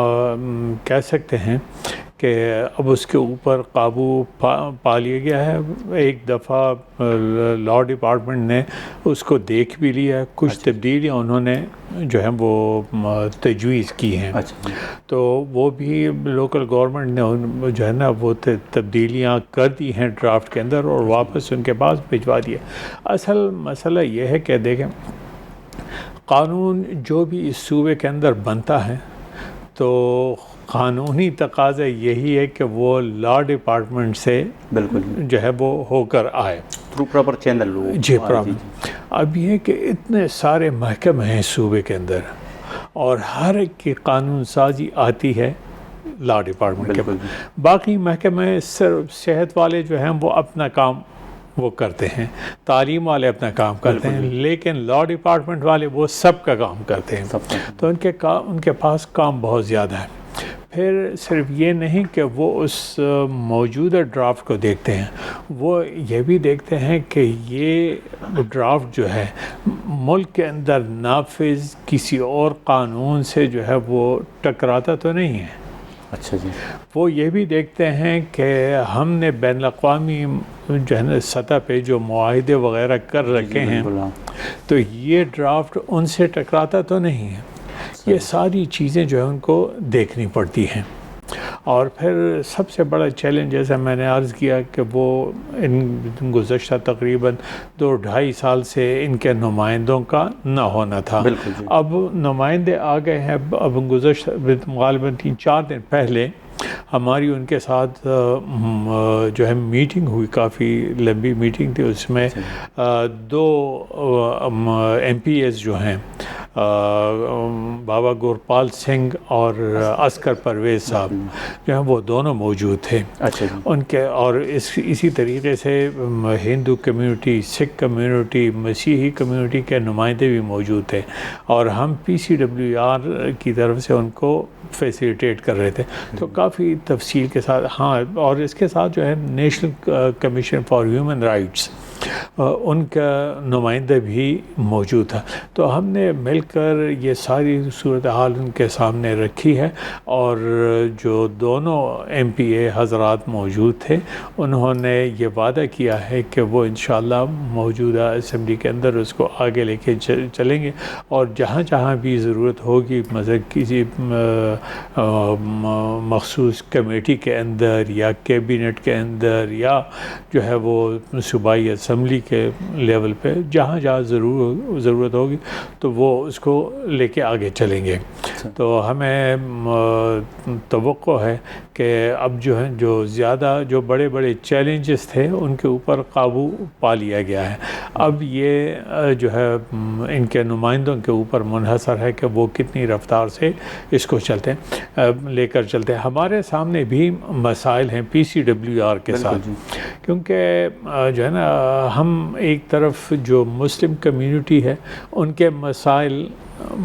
کہہ سکتے ہیں کہ اب اس کے اوپر قابو پا لیا گیا ہے. ایک دفعہ لا ڈپارٹمنٹ نے اس کو دیکھ بھی لیا، کچھ تبدیلیاں انہوں نے جو ہیں وہ تجویز کی ہیں. تو وہ بھی لوکل گورنمنٹ نے جو ہے نا وہ تبدیلیاں کر دی ہیں ڈرافٹ کے اندر اور واپس ان کے پاس بھجوا دیا. اصل مسئلہ یہ ہے کہ دیکھیں، قانون جو بھی اس صوبے کے اندر بنتا ہے تو قانونی تقاضا یہی ہے کہ وہ لا ڈپارٹمنٹ سے بالکل جو ہے وہ ہو کر آئے، تھرو پراپر چینل. جی پراپر. اب یہ کہ اتنے سارے محکمے ہیں صوبے کے اندر اور ہر ایک کی قانون سازی آتی ہے لا ڈپارٹمنٹ کے پاس. باقی محکمے صرف صحت والے جو ہیں وہ اپنا کام وہ کرتے ہیں، تعلیم والے اپنا کام کرتے ہیں، لیکن لا ڈپارٹمنٹ والے وہ سب کا کام کرتے ہیں. تو ان کے پاس کام بہت زیادہ ہے. پھر صرف یہ نہیں کہ وہ اس موجودہ ڈرافٹ کو دیکھتے ہیں، وہ یہ بھی دیکھتے ہیں کہ یہ ڈرافٹ جو ہے ملک کے اندر نافذ کسی اور قانون سے جو ہے وہ ٹکراتا تو نہیں ہے. اچھا جی. وہ یہ بھی دیکھتے ہیں کہ ہم نے بین الاقوامی جو ہے نا سطح پہ جو معاہدے وغیرہ کر رکھے ہیں تو یہ ڈرافٹ ان سے ٹکراتا تو نہیں ہے. یہ ساری چیزیں جو ہیں ان کو دیکھنی پڑتی ہیں. اور پھر سب سے بڑا چیلنج جیسا میں نے عرض کیا کہ وہ ان گزشتہ تقریباً 2-2.5 سال سے ان کے نمائندوں کا نہ ہونا تھا. اب نمائندے آ گئے ہیں. اب گزشتہ غالباً 3-4 دن پہلے ہماری ان کے ساتھ جو ہے میٹنگ ہوئی، کافی لمبی میٹنگ تھی. اس میں 2 MPs جو ہیں بابا گورپال سنگھ اور عسکر پرویز صاحب جو ہیں وہ دونوں موجود تھے. ان کے اور اسی طریقے سے ہندو کمیونٹی، سکھ کمیونٹی، مسیحی کمیونٹی کے نمائندے بھی موجود تھے اور ہم PCWR کی طرف سے ان کو فیسیلیٹیٹ کر رہے تھے. تو کافی تفصیل کے ساتھ ہاں، اور اس کے ساتھ جو ہے national commission for human rights ان کا نمائندہ بھی موجود تھا. تو ہم نے مل کر یہ ساری صورتحال ان کے سامنے رکھی ہے اور جو دونوں MPA حضرات موجود تھے انہوں نے یہ وعدہ کیا ہے کہ وہ انشاءاللہ موجودہ اسمبلی کے اندر اس کو آگے لے کے چلیں گے اور جہاں جہاں بھی ضرورت ہوگی مثلا کسی مخصوص کمیٹی کے اندر یا کیبنٹ کے اندر یا جو ہے وہ صوبائی اسمبلی کے لیول پہ جہاں جہاں ضرورت ہوگی تو وہ اس کو لے کے آگے چلیں گے. تو ہمیں توقع ہے کہ اب جو ہے جو بڑے بڑے چیلنجز تھے ان کے اوپر قابو پا لیا گیا ہے. اب یہ جو ہے ان کے نمائندوں کے اوپر منحصر ہے کہ وہ کتنی رفتار سے اس کو لے کر چلتے ہیں. ہمارے سامنے بھی مسائل ہیں PCWR کے ساتھ کیونکہ جو ہے نا ہم ایک طرف جو مسلم کمیونٹی ہے ان کے مسائل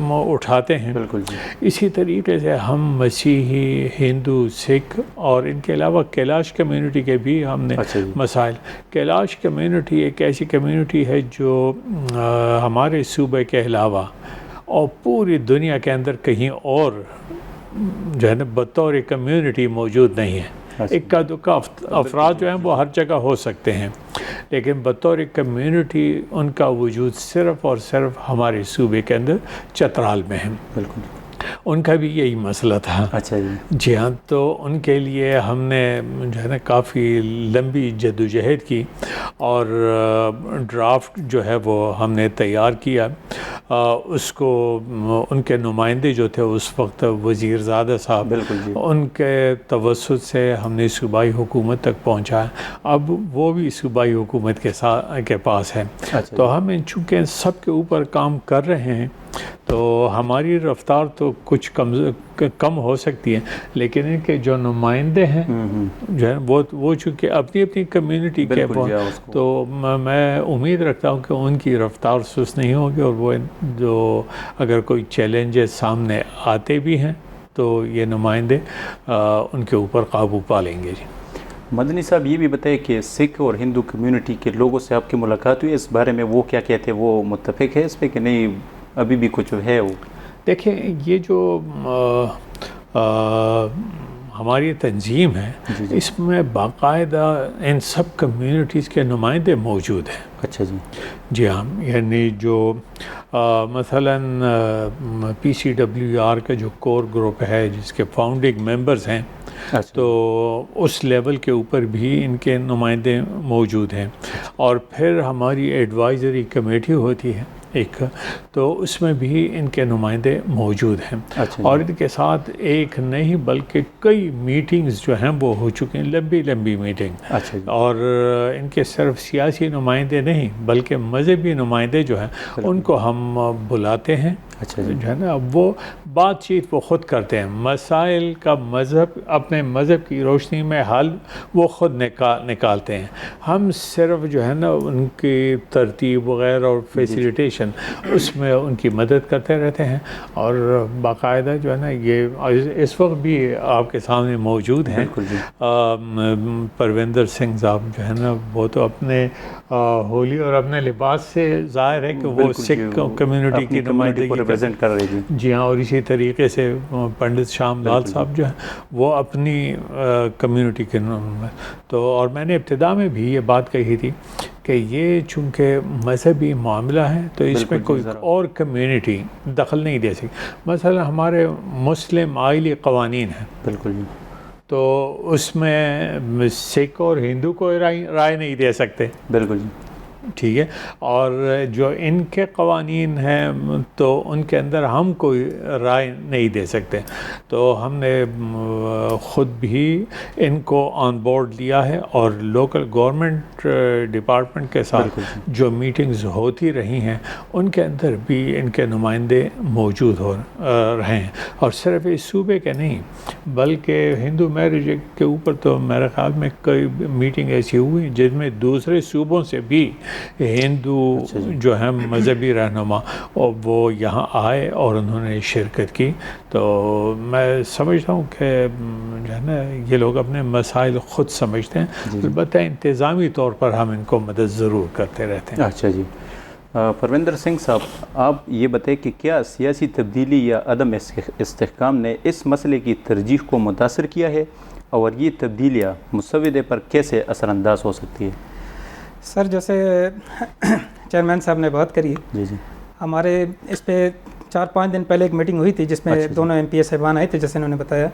اٹھاتے ہیں، بالکل جی، اسی طریقے سے ہم مسیحی، ہندو، سکھ اور ان کے علاوہ کیلاش کمیونٹی کے بھی ہم نے اچھا جی، مسائل. کیلاش کمیونٹی ایک ایسی کمیونٹی ہے جو ہمارے صوبے کے علاوہ اور پوری دنیا کے اندر کہیں اور جو ہے نا بطور کمیونٹی موجود نہیں ہے. اکا دکا افراد جو ہیں وہ ہر جگہ ہو سکتے ہیں، لیکن بطور کمیونٹی ان کا وجود صرف اور صرف ہمارے صوبے کے اندر چترال میں ہے. بالکل. ان کا بھی یہی مسئلہ تھا. اچھا جی، جی ہاں، تو ان کے لیے ہم نے جو ہے نا کافی لمبی جدوجہد کی اور ڈرافٹ جو ہے وہ ہم نے تیار کیا. اس کو ان کے نمائندے جو تھے اس وقت وزیر زادہ صاحب، بالکل جی، ان کے توسط سے ہم نے صوبائی حکومت تک پہنچایا. اب وہ بھی صوبائی حکومت کے پاس ہے. تو ہم چونکہ سب کے اوپر کام کر رہے ہیں تو ہماری رفتار تو کچھ کم ہو سکتی ہے، لیکن ان کے جو نمائندے ہیں جو ہے وہ چونکہ اپنی اپنی کمیونٹی کے تو میں امید رکھتا ہوں کہ ان کی رفتار سست نہیں ہوگی، اور وہ جو اگر کوئی چیلنجز سامنے آتے بھی ہیں تو یہ نمائندے ان کے اوپر قابو پا لیں گے. جی مدنی صاحب یہ بھی بتائیں کہ سکھ اور ہندو کمیونٹی کے لوگوں سے آپ کی ملاقات ہوئی، اس بارے میں وہ کیا کہتے ہیں؟ وہ متفق ہے اس پہ کہ نہیں ابھی بھی کچھ ہے؟ وہ دیکھیں یہ جو ہماری تنظیم ہے اس میں باقاعدہ ان سب کمیونٹیز کے نمائندے موجود ہیں. اچھا جی، جی ہاں، یعنی جو مثلاً PCWR کا جو کور گروپ ہے جس کے فاؤنڈنگ ممبرز ہیں، تو اس لیول کے اوپر بھی ان کے نمائندے موجود ہیں. اور پھر ہماری ایڈوائزری کمیٹی ہوتی ہے ایک، تو اس میں بھی ان کے نمائندے موجود ہیں. اور ان کے ساتھ ایک نہیں بلکہ کئی میٹنگز جو ہیں وہ ہو چکے ہیں، لمبی لمبی میٹنگ. اور ان کے صرف سیاسی نمائندے نہیں بلکہ مذہبی نمائندے جو ہیں ان کو ہم بلاتے ہیں. جو ہے نا وہ بات چیت وہ خود کرتے ہیں، مسائل کا مذہب اپنے مذہب کی روشنی میں حل وہ خود نکالتے ہیں. ہم صرف جو ہے نا ان کی ترتیب وغیرہ اور فیسیلیٹیشن اس میں ان کی مدد کرتے رہتے ہیں. اور باقاعدہ جو ہے نا یہ اس وقت بھی آپ کے سامنے موجود ہیں پرویندر سنگھ صاحب جو ہے نا، وہ تو اپنے ہولی اور اپنے لباس سے ظاہر ہے کہ وہ سکھ کمیونٹی کی نمائندگی ریپرزینٹ کر رہے ہیں. جی ہاں، اور اسی طریقے سے پنڈت شام لال صاحب جو ہیں وہ اپنی کمیونٹی کے تو. اور میں نے ابتدا میں بھی یہ بات کہی تھی کہ یہ چونکہ مذہبی معاملہ ہے تو اس میں کوئی اور کمیونٹی دخل نہیں دے سکتی. مثلا ہمارے مسلم آئلی قوانین ہیں، بالکل، تو اس میں سکھ اور ہندو کو رائے نہیں دے سکتے. بالکل ٹھیک ہے. اور جو ان کے قوانین ہیں تو ان کے اندر ہم کوئی رائے نہیں دے سکتے. تو ہم نے خود بھی ان کو آن بورڈ لیا ہے، اور لوکل گورنمنٹ ڈپارٹمنٹ کے ساتھ جو میٹنگز ہوتی رہی ہیں ان کے اندر بھی ان کے نمائندے موجود ہو رہے ہیں. اور صرف اس صوبے کے نہیں بلکہ ہندو میرج کے اوپر تو میرے خیال میں کئی میٹنگ ایسی ہوئی جن میں دوسرے صوبوں سے بھی ہندو جو ہیں مذہبی رہنما اور وہ یہاں آئے اور انہوں نے شرکت کی. تو میں سمجھتا ہوں کہ جو ہے نا یہ لوگ اپنے مسائل خود سمجھتے ہیں، البتہ انتظامی طور پر ہم ان کو مدد ضرور کرتے رہتے ہیں. اچھا جی، پرویندر سنگھ صاحب آپ یہ بتائیں کہ کیا سیاسی تبدیلی یا عدم استحکام نے اس مسئلے کی ترجیح کو متاثر کیا ہے، اور یہ تبدیلیاں مسودے پر کیسے اثر انداز ہو سکتی ہے؟ سر جیسے چیئرمین صاحب نے بات کری، جی جی، ہمارے اس پہ 4-5 دن پہلے ایک میٹنگ ہوئی تھی جس میں دونوں MP صاحبان آئے تھے جیسے انہوں نے بتایا.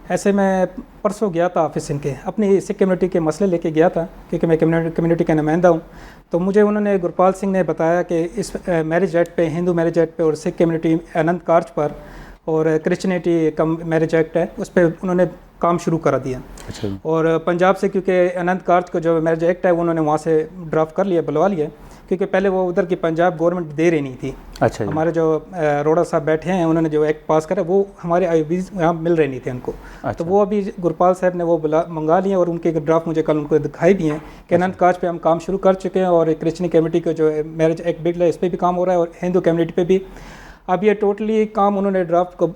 ایسے میں پرسوں گیا تھا آفس ان کے، اپنی سکھ کمیونٹی کے مسئلے لے کے گیا تھا کیونکہ میں کمیونٹی کا نمائندہ ہوں. تو مجھے انہوں نے گرپال سنگھ نے بتایا کہ اس میرج ایکٹ پہ، ہندو میرج ایکٹ پہ اور سکھ کمیونٹی اننت کارج پر اور کرسچینٹی میرج ایکٹ ہے اس پہ انہوں نے کام شروع کرا دیا. اور پنجاب سے کیونکہ اننت کارج کا جو میرج ایکٹ ہے وہ انہوں نے وہاں سے ڈرافٹ کر لیا، بلوا لیا. کیونکہ پہلے وہ ادھر کی پنجاب گورنمنٹ دے رہی نہیں تھی. اچھا جی. ہمارے جو روڑا صاحب بیٹھے ہیں انہوں نے جو ایکٹ پاس کرا وہ ہمارے آئی ویز یہاں مل رہے نہیں تھے ان کو. تو وہ ابھی گرپال صاحب نے وہ منگا لیے اور ان کے ڈرافٹ مجھے کل ان کو دکھائی بھی ہیں کہ اننت کاج پہ ہم کام شروع کر چکے ہیں اور کرسچن کمیونٹی کا جو میرج ایکٹ بل ہے اس پہ بھی کام ہو رہا ہے اور ہندو کمیونٹی پہ بھی. اب یہ ٹوٹلی کام انہوں نے ڈرافٹ کو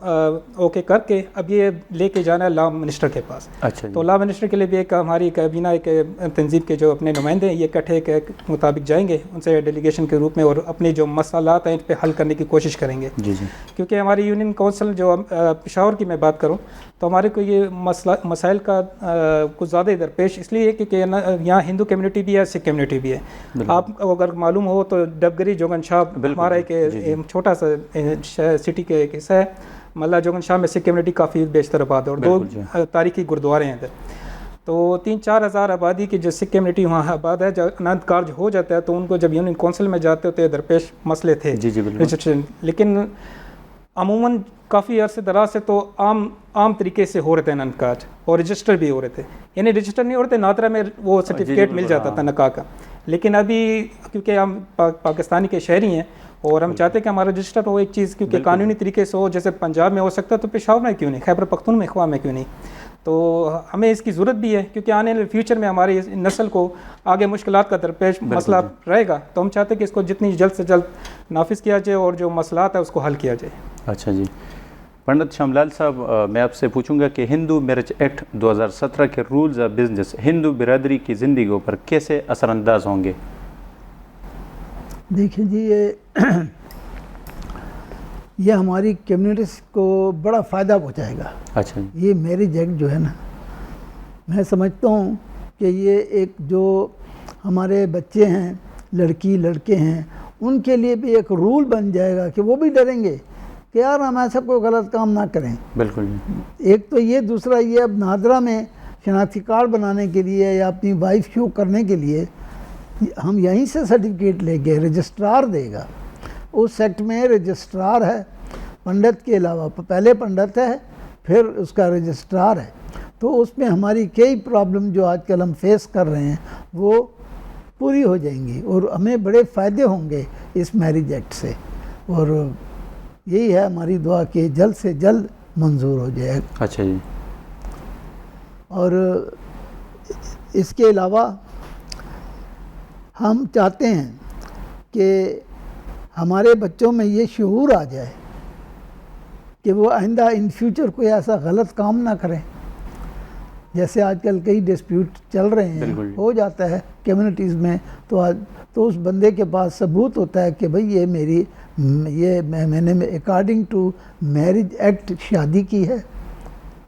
اوکے کر کے اب یہ لے کے جانا ہے لا منسٹر کے پاس. اچھا. تو لا منسٹر کے لیے بھی ایک ہماری کابینہ ایک تنظیم کے جو اپنے نمائندے ہیں یہ اکٹھے کے مطابق جائیں گے ان سے ڈیلیگیشن کے روپ میں اور اپنے جو مسئلات ہیں ان پہ حل کرنے کی کوشش کریں گے. جی جی. کیونکہ ہماری یونین کونسل جو پشاور کی میں بات کروں تو ہمارے کو یہ مسائل کا کچھ زیادہ درپیش اس لیے کیونکہ یہاں ہندو کمیونٹی بھی ہے سکھ کمیونٹی بھی ہے. آپ کو اگر معلوم ہو تو ڈبگری جوگن شاہ ہمارا ایک چھوٹا سا سٹی کے ایک حصہ ہے. ملا جوگن شاہ میں سکھ کمیونٹی کافی بیشتر آباد ہے اور 2 تاریخی گردوارے ہیں ادھر. تو 3-4 ہزار آبادی کی جو سکھ کمیونٹی وہاں آباد ہے. جب اننت کارج ہو جاتا ہے تو ان کو جب یونین کونسل میں جاتے ہوتے درپیش مسئلے تھے رجسٹریشن, لیکن عموماً کافی عرصے دراز سے تو عام طریقے سے ہو رہے تھے اننت کارج اور رجسٹر بھی ہو رہے تھے. یعنی رجسٹر نہیں ہو رہے تھے, نادرا میں وہ سرٹیفکیٹ مل جاتا تھا نکاح کا. لیکن ابھی کیونکہ ہم پاکستانی کے شہری ہیں اور ہم چاہتے ہیں کہ ہمارا رجسٹر ہو ایک چیز کیونکہ قانونی طریقے سے ہو, جیسے پنجاب میں ہو سکتا ہے تو پشاور میں کیوں نہیں, خیبر پختونخوا میں کیوں نہیں. تو ہمیں اس کی ضرورت بھی ہے کیونکہ آنے والے فیوچر میں ہماری نسل کو آگے مشکلات کا درپیش مسئلہ رہے گا. تو ہم چاہتے ہیں کہ اس کو جتنی جلد سے جلد نافذ کیا جائے اور جو مسئلات ہیں اس کو حل کیا جائے. اچھا جی. پنڈت شام لال صاحب, میں آپ سے پوچھوں گا کہ ہندو میرج ایکٹ 2017 کے رولز آف بزنس ہندو برادری کی زندگیوں پر کیسے اثر انداز ہوں گے؟ دیکھیں جی, یہ ہماری کمیونٹیز کو بڑا فائدہ پہنچائے گا. اچھا. یہ میرج ایکٹ جو ہے نا, میں سمجھتا ہوں کہ یہ ایک جو ہمارے بچے ہیں, لڑکی لڑکے ہیں, ان کے لیے بھی ایک رول بن جائے گا کہ وہ بھی ڈریں گے کہ یار ہم ایسا کوئی غلط کام نہ کریں. بالکل. ایک تو یہ, دوسرا یہ اب نادرا میں شناختی کارڈ بنانے کے لیے یا اپنی وائف شو کرنے کے لیے ہم یہیں سے سرٹیفکیٹ لے گئے, رجسٹرار دے گا. اس سیکٹ میں رجسٹرار ہے, پنڈت کے علاوہ پہلے پنڈت ہے پھر اس کا رجسٹرار ہے. تو اس میں ہماری کئی پرابلم جو آج کل ہم فیس کر رہے ہیں وہ پوری ہو جائیں گی اور ہمیں بڑے فائدے ہوں گے اس میرج ایکٹ سے. اور یہی ہے ہماری دعا کہ جلد سے جلد منظور ہو جائے. اچھا جی. اور اس کے علاوہ ہم چاہتے ہیں کہ ہمارے بچوں میں یہ شعور آ جائے کہ وہ آئندہ ان فیوچر کوئی ایسا غلط کام نہ کریں. جیسے آج کل کئی ڈسپیوٹ چل رہے ہیں, ہو جاتا ہے کمیونٹیز میں, تو اس بندے کے پاس ثبوت ہوتا ہے کہ بھئی یہ میں نے اکارڈنگ ٹو میرج ایکٹ شادی کی ہے,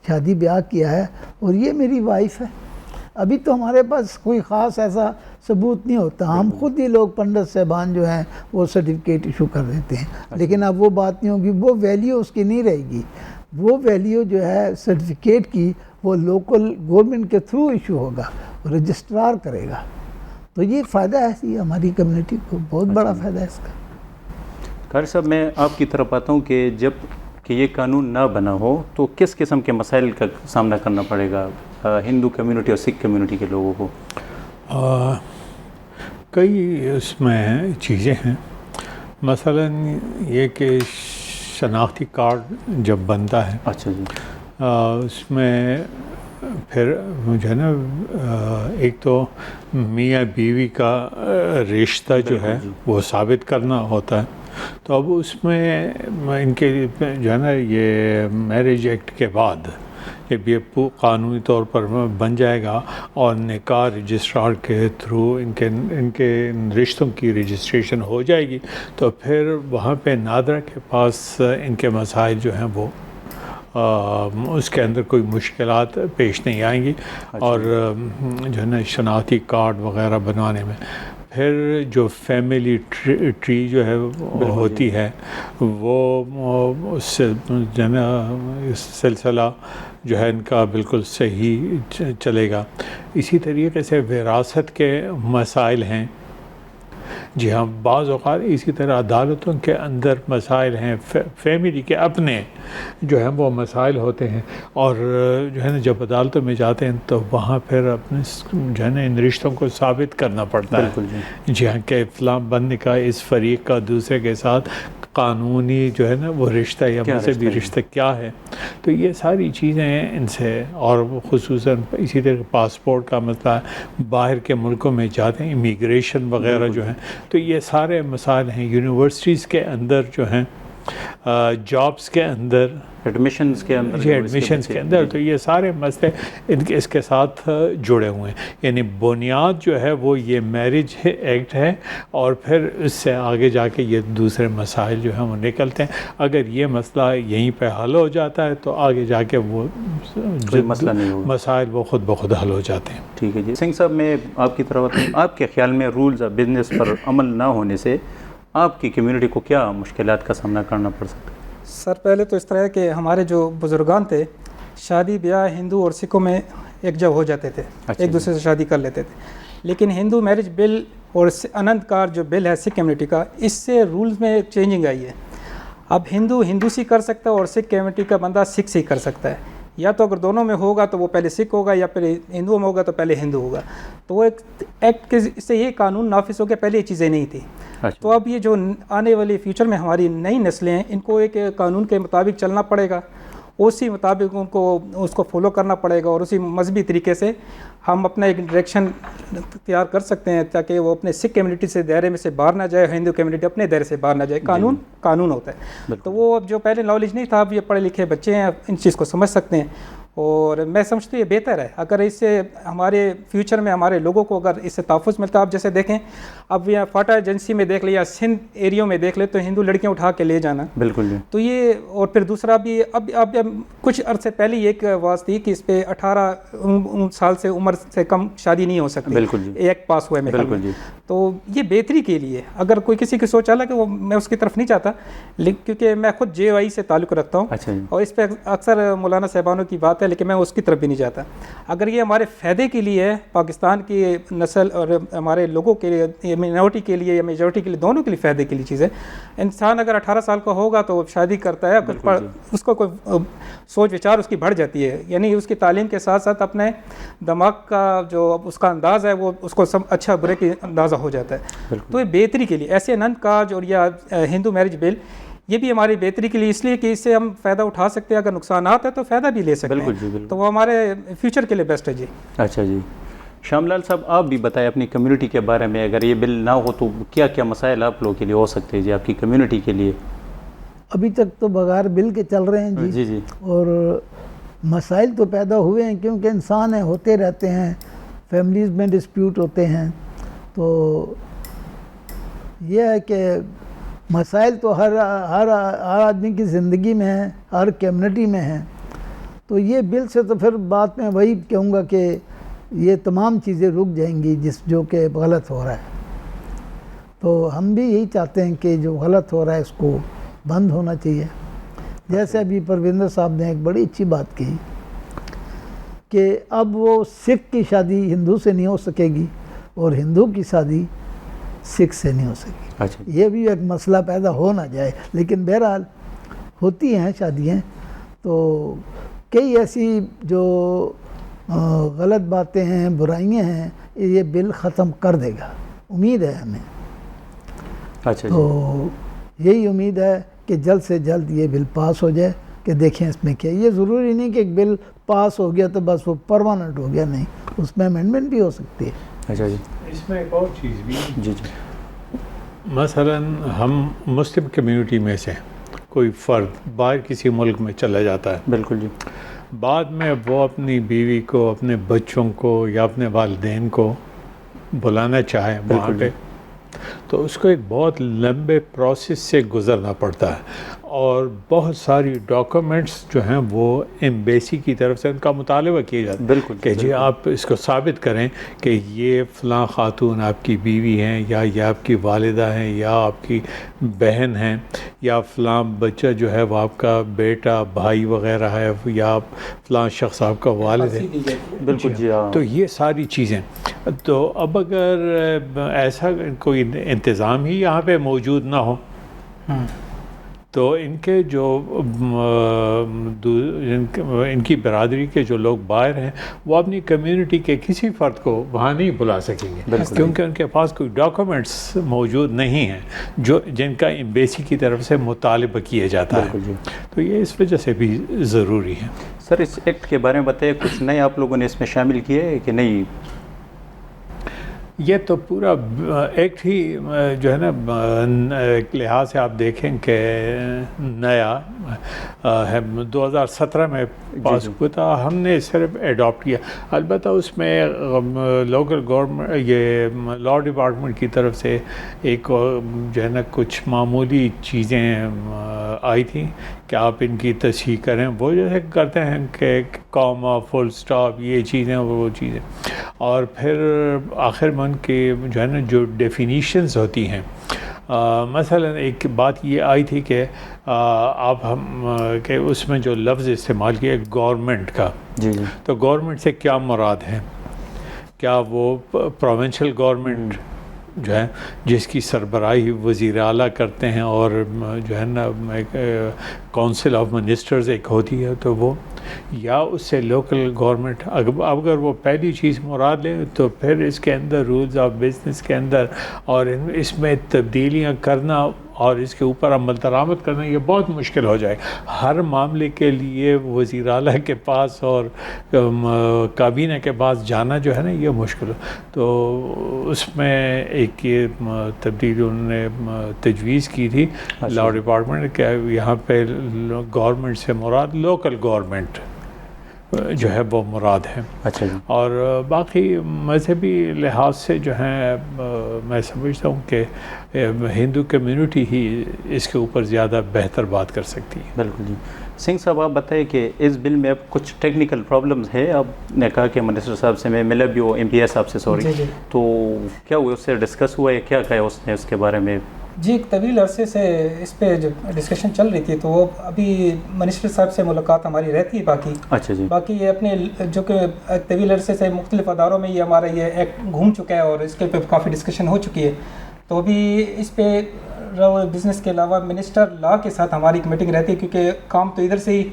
شادی بیاہ کیا ہے اور یہ میری وائف ہے. ابھی تو ہمارے پاس کوئی خاص ایسا ثبوت نہیں ہوتا, ہم خود ہی لوگ پنڈت صاحبان جو ہیں وہ سرٹیفکیٹ ایشو کر دیتے ہیں. لیکن اب وہ بات نہیں ہوگی, وہ ویلیو اس کی نہیں رہے گی. وہ ویلیو جو ہے سرٹیفکیٹ کی وہ لوکل گورنمنٹ کے تھرو ایشو ہوگا, رجسٹرار کرے گا. تو یہ فائدہ ہے, یہ ہماری کمیونٹی کو بہت بڑا فائدہ ہے اس کا. قاری صاحب, میں آپ کی طرف آتا ہوں کہ جب کہ یہ قانون نہ بنا ہو تو کس قسم کے مسائل کا سامنا کرنا پڑے گا ہندو کمیونٹی اور سکھ کمیونٹی کے لوگوں کو؟ کئی اس میں چیزیں ہیں. مثلا یہ کہ شناختی کارڈ جب بنتا ہے, اچھا جی, اس میں پھر جو ہے نا ایک تو میاں بیوی کا رشتہ جو ہے وہ ثابت کرنا ہوتا ہے. تو اب اس میں ان کے جو ہے نا یہ میرج ایکٹ کے بعد جب یہ قانونی طور پر بن جائے گا اور نکاح رجسٹرار کے تھرو ان کے رشتوں کی رجسٹریشن ہو جائے گی, تو پھر وہاں پہ نادرا کے پاس ان کے مسائل جو ہیں وہ اس کے اندر کوئی مشکلات پیش نہیں آئیں گی. اور جو ہے نا شناختی کارڈ وغیرہ بنوانے میں پھر جو فیملی ٹری جو ہے ہوتی ہے وہ اس سے جو ہے نا سلسلہ جو ہے ان کا بالکل صحیح چلے گا. اسی طریقے سے وراثت کے مسائل ہیں جی ہاں، بعض اوقات اسی طرح عدالتوں کے اندر مسائل ہیں، فیملی کے اپنے جو ہیں وہ مسائل ہوتے ہیں، اور جو ہے نا جب عدالتوں میں جاتے ہیں تو وہاں پھر اپنے جو ہے نا ان رشتوں کو ثابت کرنا پڑتا ہے. بالکل جی ہاں، کہ فلاں بندے کا اس فریق کا دوسرے کے ساتھ قانونی جو ہے نا وہ رشتہ یا مذہبی رشتہ کیا ہے. تو یہ ساری چیزیں ان سے، اور خصوصاً اسی طرح پاسپورٹ کا مسئلہ، باہر کے ملکوں میں جاتے ہیں امیگریشن وغیرہ جو ہیں، تو یہ سارے مسائل ہیں. یونیورسٹیز کے اندر جو ہیں، جابس کے اندر، ایڈمیشنز کے اندر، جی ایڈمیشنز کے اندر، تو یہ سارے مسئلے اس کے ساتھ جڑے ہوئے ہیں. یعنی بنیاد جو ہے وہ یہ میرج ایکٹ ہے، اور پھر اس سے آگے جا کے یہ دوسرے مسائل جو ہیں وہ نکلتے ہیں. اگر یہ مسئلہ یہیں پہ حل ہو جاتا ہے تو آگے جا کے وہ مسئلہ نہیں ہوگا، مسائل وہ خود بخود حل ہو جاتے ہیں. ٹھیک ہے جی. سنگھ صاحب، میں آپ کی طرف آپ کے خیال میں رولز آف بزنس پر عمل نہ ہونے سے آپ کی کمیونٹی کو کیا مشکلات کا سامنا کرنا پڑ سکتا ہے؟ سر پہلے تو اس طرح ہے کہ ہمارے جو بزرگان تھے، شادی بیاہ ہندو اور سکھوں میں ایک جب ہو جاتے تھے، ایک دوسرے سے شادی کر لیتے تھے. لیکن ہندو میرج بل اور اننت کار جو بل ہے سکھ کمیونٹی کا، اس سے رولز میں چینجنگ آئی ہے. اب ہندو سے کر سکتا ہے اور سکھ کمیونٹی کا بندہ سکھ سے ہی کر سکتا ہے. یا تو اگر دونوں میں ہوگا تو وہ پہلے سکھ ہوگا، یا پہلے ہندو میں ہوگا تو پہلے ہندو ہوگا. تو وہ ایک ایکٹ کے سے یہ قانون نافذ ہو گیا، پہلے یہ چیزیں نہیں تھیں. تو اب یہ جو آنے والی فیوچر میں ہماری نئی نسلیں ہیں، ان کو ایک قانون کے مطابق چلنا پڑے گا، اسی مطابق ان کو اس کو فالو کرنا پڑے گا، اور اسی مذہبی طریقے سے ہم اپنا ایک ڈائریکشن تیار کر سکتے ہیں تاکہ وہ اپنے سکھ کمیونٹی سے دائرے میں سے باہر نہ جائے، ہندو کمیونٹی اپنے دائرے سے باہر نہ جائے. قانون ہوتا ہے. تو وہ اب جو پہلے نالج نہیں تھا، اب یہ پڑھے لکھے بچے ہیں، ان چیز کو سمجھ سکتے ہیں. اور میں سمجھتی ہوں یہ بہتر ہے اگر اس سے ہمارے فیوچر میں ہمارے لوگوں کو اگر اس سے تحفظ ملتا. آپ جیسے دیکھیں، اب یہ فاٹا ایجنسی میں دیکھ لیں یا سندھ ایریوں میں دیکھ لیں تو ہندو لڑکیاں اٹھا کے لے جانا. بالکل جی. تو یہ، اور پھر دوسرا بھی اب کچھ عرصے پہلے یہ ایک آواز تھی کہ اس پہ 18 سال سے عمر سے کم شادی نہیں ہو سکتی. بالکل جی. ایک پاس ہوا ہے میرے بالکل جی. تو یہ بہتری کے لیے اگر کوئی کسی کی سوچ الگ ہے، وہ میں اس کی طرف نہیں چاہتا، کیونکہ میں خود JOI سے تعلق رکھتا ہوں. اچھا جی. اور اس پہ اکثر مولانا صاحبانوں کی بات ہے، لیکن میں اس کی طرف بھی نہیں جاتا. اگر یہ ہمارے فائدے کے لیے ہے، پاکستان کی نسل اور ہمارے لوگوں کے لیے، مینورٹی کے لیے یا میجورٹی کے لیے، دونوں کے لیے فائدے کے لیے چیز ہے. انسان اگر 18 سال کا ہوگا تو شادی کرتا ہے، اس کو کوئی سوچ وچار اس کی بڑھ جاتی ہے. یعنی اس کی تعلیم کے ساتھ ساتھ اپنے دماغ کا جو اس کا انداز ہے وہ اس کو سب اچھا برے کی اندازہ ہو جاتا ہے. تو یہ بہتری کے لیے ایسے اننت کارج اور یا ہندو میرج بل، یہ بھی ہماری بہتری کے لیے، اس لیے کہ اس سے ہم فائدہ اٹھا سکتے ہیں. اگر نقصانات ہیں تو فائدہ بھی لے سکتے ہیں. بالکل جی. بالکل. تو وہ ہمارے فیوچر کے لیے بیسٹ ہے جی. اچھا جی. شام لال صاحب، آپ بھی بتائیں اپنی کمیونٹی کے بارے میں، اگر یہ بل نہ ہو تو کیا کیا مسائل آپ لوگوں کے لیے ہو سکتے ہیں جی، آپ کی کمیونٹی کے لیے؟ ابھی تک تو بغیر بل کے چل رہے ہیں جی جی. اور مسائل تو پیدا ہوئے ہیں کیونکہ انسان ہیں، ہوتے رہتے ہیں، فیملیز میں ڈسپیوٹ ہوتے ہیں. تو یہ ہے کہ مسائل تو ہر آدمی کی زندگی میں ہیں، ہر کمیونٹی میں ہیں. تو یہ بل سے تو پھر بات میں وہی کہوں گا کہ یہ تمام چیزیں رک جائیں گی جو کہ غلط ہو رہا ہے. تو ہم بھی یہی چاہتے ہیں کہ جو غلط ہو رہا ہے اس کو بند ہونا چاہیے. جیسے ابھی پرویندر صاحب نے ایک بڑی اچھی بات کی کہ اب وہ سکھ کی شادی ہندو سے نہیں ہو سکے گی اور ہندو کی شادی سکھ سے نہیں ہو سکے گی. اچھا. یہ بھی ایک مسئلہ پیدا ہو نہ جائے، لیکن بہرحال ہوتی ہیں شادیاں. تو کئی ایسی جو غلط باتیں ہیں، برائیاں ہیں، یہ بل ختم کر دے گا، امید ہے ہمیں. اچھا. تو یہی امید ہے کہ جلد سے جلد یہ بل پاس ہو جائے کہ دیکھیں اس میں کیا. یہ ضروری نہیں کہ ایک بل پاس ہو گیا تو بس وہ پرماننٹ ہو گیا، نہیں، اس میں امینڈمنٹ بھی ہو سکتی ہے. اچھا جی. اس میں ایک اور چیز بھی، جی جی. مثلاً ہم مسلم کمیونٹی میں سے کوئی فرد باہر کسی ملک میں چلا جاتا ہے. بالکل جی. بعد میں وہ اپنی بیوی کو، اپنے بچوں کو یا اپنے والدین کو بلانا چاہے وہاں پہ، تو اس کو ایک بہت لمبے پروسیس سے گزرنا پڑتا ہے، اور بہت ساری ڈاکومنٹس جو ہیں وہ ایمبیسی کی طرف سے ان کا مطالبہ کیا جاتا ہے. بالکل کہ جی آپ اس کو ثابت کریں کہ یہ فلاں خاتون آپ کی بیوی ہیں، یا یہ آپ کی والدہ ہیں، یا آپ کی بہن ہیں، یا فلاں بچہ جو ہے وہ آپ کا بیٹا، بھائی وغیرہ ہے، یا فلاں شخص آپ کا والد ہے. بالکل جی. تو یہ ساری چیزیں تو اب اگر ایسا کوئی انتظام ہی یہاں پہ موجود نہ ہو تو ان کے جو ان کی برادری کے جو لوگ باہر ہیں وہ اپنی کمیونٹی کے کسی فرد کو وہاں نہیں بلا سکیں گے، کیونکہ ان کے پاس کوئی ڈاکومنٹس موجود نہیں ہیں جن کا ایمبیسی کی طرف سے مطالبہ کیا جاتا ہے، تو یہ اس وجہ سے بھی ضروری ہے۔ سر اس ایکٹ کے بارے میں بتائیں، کچھ نئے آپ لوگوں نے اس میں شامل کیے ہیں کہ نہیں؟ یہ تو پورا ایکٹ ہی جو ہے نا ایک لحاظ سے آپ دیکھیں کہ نیا ہے، 2017 میں پاس ہوا تھا، ہم نے صرف ایڈاپٹ کیا، البتہ اس میں لوکل گورنمنٹ یہ لاء ڈپارٹمنٹ کی طرف سے ایک جو ہے نا کچھ معمولی چیزیں آئی تھیں کہ آپ ان کی تصحیح کریں، وہ جیسے کرتے ہیں کہ کاما، فل سٹاپ، یہ چیزیں وہ چیزیں، اور پھر آخر میں ان کے جو ہے نا جو ڈیفینیشنز ہوتی ہیں، مثلا ایک بات یہ آئی تھی کہ آپ ہم کہ اس میں جو لفظ استعمال کیا گورنمنٹ کا، تو گورنمنٹ سے کیا مراد ہے؟ کیا وہ پروونشل گورنمنٹ جو ہے جس کی سربراہی وزیر اعلیٰ کرتے ہیں اور جو ہے نا کونسل آف منسٹرز ایک ہوتی ہے تو وہ، یا اس سے لوکل گورنمنٹ؟ اگر وہ پہلی چیز مراد لیں تو پھر اس کے اندر رولز آف بزنس کے اندر اور اس میں تبدیلیاں کرنا اور اس کے اوپر عمل درآمد کرنا یہ بہت مشکل ہو جائے۔ ہر معاملے کے لیے وزیر اعلیٰ کے پاس اور کابینہ کے پاس جانا جو ہے نا یہ مشکل ہو، تو اس میں ایک یہ تبدیلی انہوں نے تجویز کی تھی لاء ڈپارٹمنٹ کہ یہاں پہ گورنمنٹ سے مراد لوکل گورنمنٹ جو ہے وہ مراد ہے۔ اچھا جی۔ اور باقی مذہبی لحاظ سے جو ہیں میں سمجھتا ہوں کہ ہندو کمیونٹی ہی اس کے اوپر زیادہ بہتر بات کر سکتی ہے۔ بالکل جی۔ سنگھ صاحب آپ بتائیں کہ اس بل میں اب کچھ ٹیکنیکل پرابلمز ہے، آپ نے کہا کہ منسٹر صاحب سے میں ملا بھی ہوں، ایم پی ایس صاحب سے، سوری، تو کیا ہوا، اس سے ڈسکس ہوا ہے، کیا کہا اس نے اس کے بارے میں؟ جی، ایک طویل عرصے سے اس پہ جو ڈسکشن چل رہی تھی تو وہ ابھی منسٹر صاحب سے ملاقات ہماری رہتی ہے، اچھا جی، باقی یہ اپنے جو کہ طویل عرصے سے مختلف اداروں میں یہ ہمارا یہ ایکٹ گھوم چکا ہے اور اس کے پہ کافی ڈسکشن ہو چکی ہے، تو ابھی اس پہ بزنس کے علاوہ منسٹر لا کے ساتھ ہماری ایک میٹنگ رہتی ہے، کیونکہ کام تو ادھر سے ہی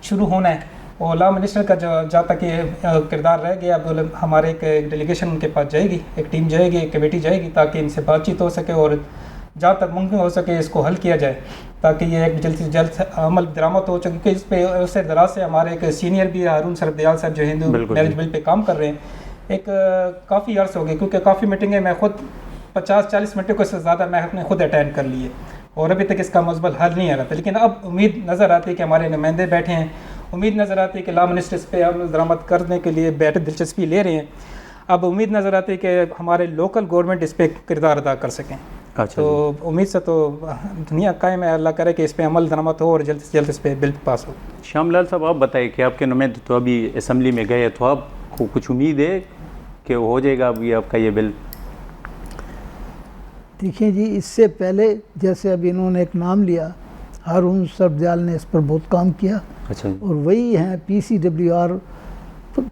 شروع ہونا ہے اور لا منسٹر کا جہاں تک یہ کردار رہ گیا، اب ہمارے ایک ڈیلیگیشن ان کے پاس جائے گی، ایک ٹیم جائے گی، ایک کمیٹی جائے گی تاکہ ان سے بات چیت ہو سکے اور جہاں تک ممکن ہو سکے اس کو حل کیا جائے تاکہ یہ ایک جلد سے جلد عمل درآمد ہو چکے، کیونکہ اس پہ عرصے دراز سے ہمارے ایک سینئر بھی ہارون سرفدیال صاحب جو ہندو میرج بل پہ کام کر رہے ہیں، ایک کافی عرص ہو گئے، کیونکہ کافی میٹنگیں میں خود 50-40 منٹوں سے زیادہ میں اپنے خود اٹینڈ کر لیے اور ابھی تک اس کا مثبت حل نہیں آ رہا تھا، لیکن اب امید نظر آتی ہے کہ ہمارے نمائندے بیٹھے ہیں، امید نظر آتی ہے کہ لا منسٹر اس پہ عمل درآمد کرنے کے لیے بیٹھ دلچسپی لے رہے ہیں، اب امید نظر آتی ہے کہ ہمارے لوکل گورنمنٹ اس پہ کردار ادا کر سکیں، تو امید سے تو دنیا قائم ہے، اللہ کرے کہ اس پہ عمل درآمد ہو اور جلد سے جلد اس پہ بل پاس ہو۔ شام لال صاحب آپ بتائیں کہ آپ کے نمائندے تو ابھی اسمبلی میں گئے، تو آپ کو کچھ امید ہے کہ ہو جائے گا ابھی آپ کا یہ بل؟ دیکھیں جی، اس سے پہلے جیسے ابھی انہوں نے ایک نام لیا، ہارون سرفدیال نے اس پر بہت کام کیا، اچھا، اور وہی ہیں PCWR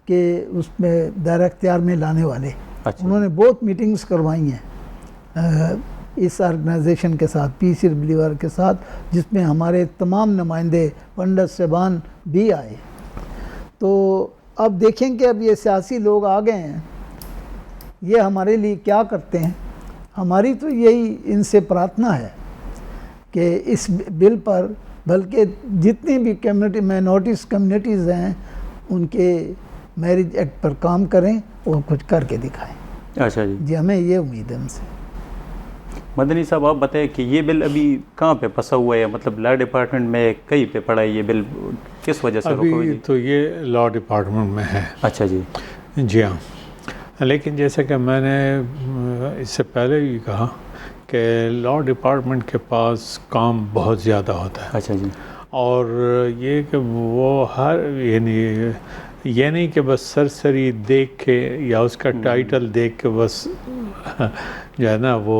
کے اس میں دائرہ اختیار میں لانے والے، انہوں نے بہت میٹنگز کروائی ہیں اس آرگنائزیشن کے ساتھ، PCWR کے ساتھ، جس میں ہمارے تمام نمائندے پنڈت صاحبان بھی آئے، تو اب دیکھیں کہ اب یہ سیاسی لوگ آ گئے ہیں، یہ ہمارے لیے کیا کرتے ہیں۔ ہماری تو یہی ان سے پرارتھنا ہے کہ اس بل پر بلکہ جتنی بھی کمیونٹی مائنورٹیز کمیونٹیز ہیں ان کے میرج ایکٹ پر کام کریں اور کچھ کر کے دکھائیں۔ اچھا جی، جی ہمیں یہ امید ہے ان سے۔ مدنی صاحب آپ بتائیں کہ یہ بل ابھی کہاں پہ پھنسا ہوا ہے، مطلب لا ڈپارٹمنٹ میں کہیں پہ پڑا ہے یہ بل، کس وجہ سے رکا ہوا ہے؟ ابھی تو یہ لا ڈپارٹمنٹ میں ہے۔ اچھا جی، جی ہاں، لیکن جیسا کہ میں نے اس سے پہلے بھی کہا کہ لا ڈپارٹمنٹ کے پاس کام بہت زیادہ ہوتا ہے، اچھا جی، اور یہ کہ وہ ہر یعنی یہ نہیں کہ بس سرسری دیکھ کے یا اس کا ٹائٹل دیکھ کے بس جو ہے نا وہ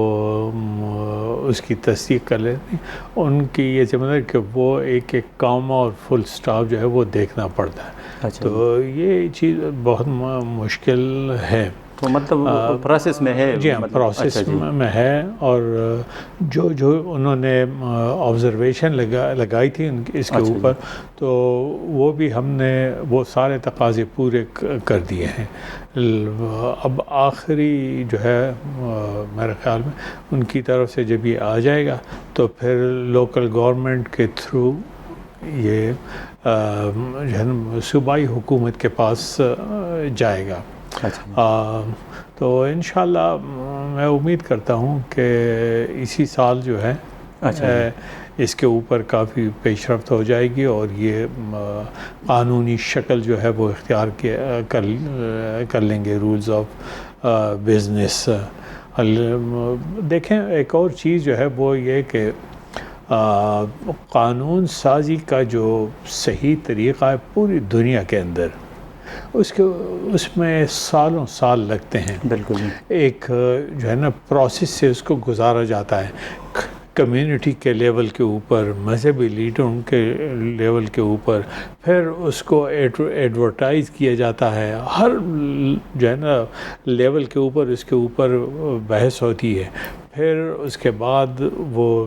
اس کی تصدیق کر لیتے، ان کی یہ ذمہ داری کہ وہ ایک ایک کاما اور فل سٹاپ جو ہے وہ دیکھنا پڑتا ہے، اچھا، تو یہ چیز بہت مشکل ہے۔ تو مطلب پروسیس میں ہے؟ جی ہاں، پروسیس میں ہے، اور جو انہوں نے آبزرویشن لگائی تھی اس کے اوپر، تو وہ بھی ہم نے وہ سارے تقاضے پورے کر دیے ہیں. اب آخری جو ہے میرے خیال میں ان کی طرف سے جب یہ آ جائے گا تو پھر لوکل گورنمنٹ کے تھرو یہ جو ہے نا صوبائی حکومت کے پاس جائے گا. تو انشاءاللہ میں امید کرتا ہوں کہ اسی سال جو ہے اس کے اوپر کافی پیش رفت ہو جائے گی، اور یہ قانونی شکل جو ہے وہ اختیار کر لیں گے رولز آف بزنس. دیکھیں ایک اور چیز جو ہے وہ یہ کہ قانون سازی کا جو صحیح طریقہ ہے پوری دنیا کے اندر، اس میں سالوں سال لگتے ہیں. بالکل. ایک جو ہے نا پروسیس سے اس کو گزارا جاتا ہے، کمیونٹی کے لیول کے اوپر، مذہبی لیڈروں کے لیول کے اوپر، پھر اس کو ایڈورٹائز کیا جاتا ہے، ہر جو ہے نا لیول کے اوپر اس کے اوپر بحث ہوتی ہے. پھر اس کے بعد وہ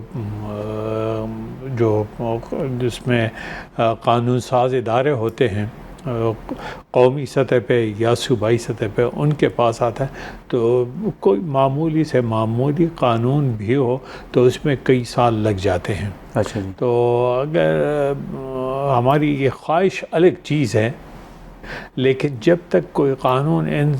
جو جس میں قانون ساز ادارے ہوتے ہیں قومی سطح پہ یا صوبائی سطح پہ، ان کے پاس آتا ہے. تو کوئی معمولی سے معمولی قانون بھی ہو تو اس میں کئی سال لگ جاتے ہیں. اچھا جی. تو اگر ہماری یہ خواہش الگ چیز ہے، لیکن جب تک کوئی قانون ان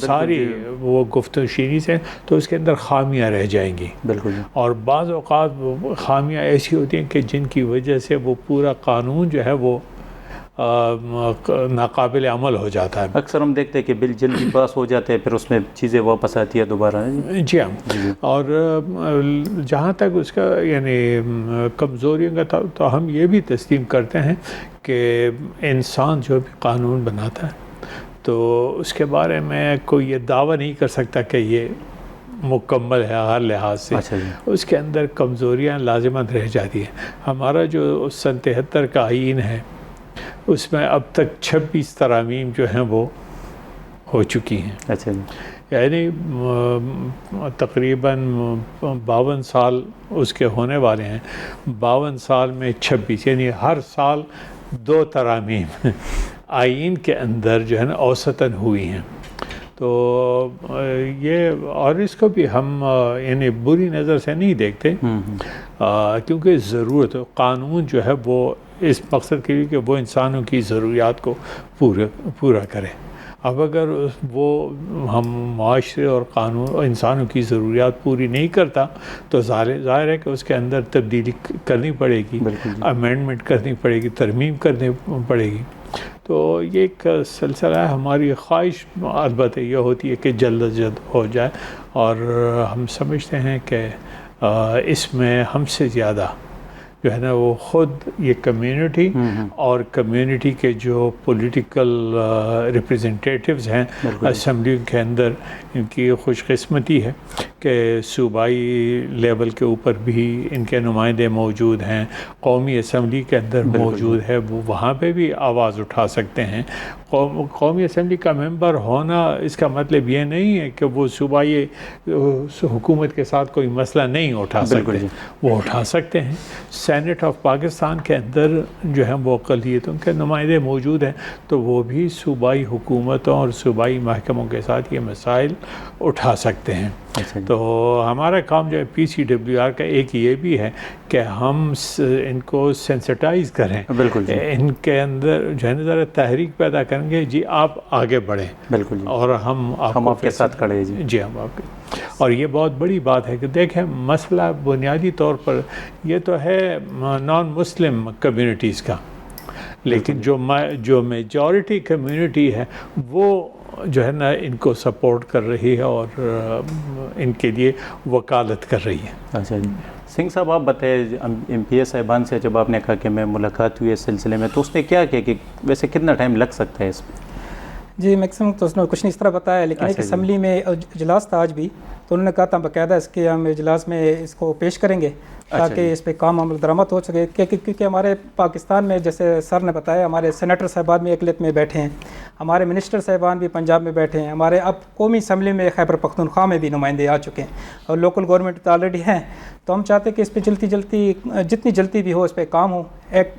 ساری وہ گفتگو شیریں سے تو اس کے اندر خامیاں رہ جائیں گی. بالکل. اور بعض اوقات وہ خامیاں ایسی ہوتی ہیں کہ جن کی وجہ سے وہ پورا قانون جو ہے وہ ناقابل عمل ہو جاتا ہے. اکثر ہم دیکھتے ہیں کہ بل جلدی پاس ہو جاتے ہیں، پھر اس میں چیزیں واپس آتی ہے دوبارہ. جی ہاں. اور جہاں تک اس کا یعنی کمزوریوں کا تو ہم یہ بھی تسلیم کرتے ہیں کہ انسان جو بھی قانون بناتا ہے تو اس کے بارے میں کوئی یہ دعویٰ نہیں کر سکتا کہ یہ مکمل ہے ہر لحاظ سے. اس کے اندر کمزوریاں لازماً رہ جاتی ہیں. ہمارا جو سن 73 کا آئین ہے اس میں اب تک 26 ترامیم جو ہیں وہ ہو چکی ہیں. اچھا. یعنی تقریباً 52 سال اس کے ہونے والے ہیں. 52 سال میں 26، یعنی ہر سال 2 ترامیم آئین کے اندر جو ہے نا اوسطاً ہوئی ہیں. تو یہ اور اس کو بھی ہم یعنی بری نظر سے نہیں دیکھتے، کیونکہ ضرورت قانون جو ہے وہ اس مقصد کے لیے کہ وہ انسانوں کی ضروریات کو پورا کرے. اب اگر وہ ہم معاشرے اور قانون انسانوں کی ضروریات پوری نہیں کرتا تو ظاہر ہے کہ اس کے اندر تبدیلی کرنی پڑے گی، امینڈمنٹ کرنی پڑے گی، ترمیم کرنی پڑے گی. تو یہ ایک سلسلہ ہے. ہماری خواہش البتہ یہ ہوتی ہے کہ جلد از جلد ہو جائے، اور ہم سمجھتے ہیں کہ اس میں ہم سے زیادہ جو ہے نا وہ خود یہ کمیونٹی اور کمیونٹی کے جو پولیٹیکل ریپریزنٹیٹیوز ہیں اسمبلی کے اندر، ان کی خوش قسمتی ہے کہ صوبائی لیول کے اوپر بھی ان کے نمائندے موجود ہیں، قومی اسمبلی کے اندر موجود ہے، وہ وہاں پہ بھی آواز اٹھا سکتے ہیں. قومی اسمبلی کا ممبر ہونا اس کا مطلب یہ نہیں ہے کہ وہ صوبائی حکومت کے ساتھ کوئی مسئلہ نہیں اٹھا سکتے، وہ اٹھا سکتے ہیں. سینٹ آف پاکستان کے اندر جو ہے وہ اقلیتوں کے نمائندے موجود ہیں، تو وہ بھی صوبائی حکومتوں اور صوبائی محکموں کے ساتھ یہ مسائل اٹھا سکتے ہیں. تو ہمارا کام جو ہے PCWR کا ایک یہ بھی ہے کہ ہم ان کو سینسٹائز کریں، ان کے اندر جو ہے نا ذرا تحریک پیدا کریں گے، جی آپ آگے بڑھیں. بالکل. اور ہم آپ کے ساتھ کھڑے ہیں. جی ہم آپ کے. اور یہ بہت بڑی بات ہے کہ دیکھیں مسئلہ بنیادی طور پر یہ تو ہے نان مسلم کمیونٹیز کا، لیکن جو میجورٹی کمیونٹی ہے وہ جو ہے نا ان کو سپورٹ کر رہی ہے اور ان کے لیے وکالت کر رہی ہے. اچھا جی. سنگھ صاحب آپ بتائیں MPA صاحبان سے جب آپ نے کہا کہ میں ملاقات ہوئی اس سلسلے میں تو اس نے کیا کیا کہ ویسے کتنا ٹائم لگ سکتا ہے اس میں؟ جی میکسیمم تو اس نے کچھ نہیں اس طرح بتایا، لیکن ایک اسمبلی میں اجلاس تھا آج بھی، تو انہوں نے کہا تھا باقاعدہ اس کے ہم اجلاس میں اس کو پیش کریں گے تاکہ اس پہ کام عمل درآمد ہو سکے. کیونکہ ہمارے پاکستان میں جیسے سر نے بتایا ہمارے سینیٹر صاحبان بھی اقلیت میں بیٹھے ہیں، ہمارے منسٹر صاحبان بھی پنجاب میں بیٹھے ہیں، ہمارے اب قومی اسمبلی میں خیبر پختونخوا میں بھی نمائندے آ چکے ہیں اور لوکل گورنمنٹ آلریڈی ہیں. تو ہم چاہتے ہیں کہ اس پہ جتنی جلدی بھی ہو اس پہ کام ہو،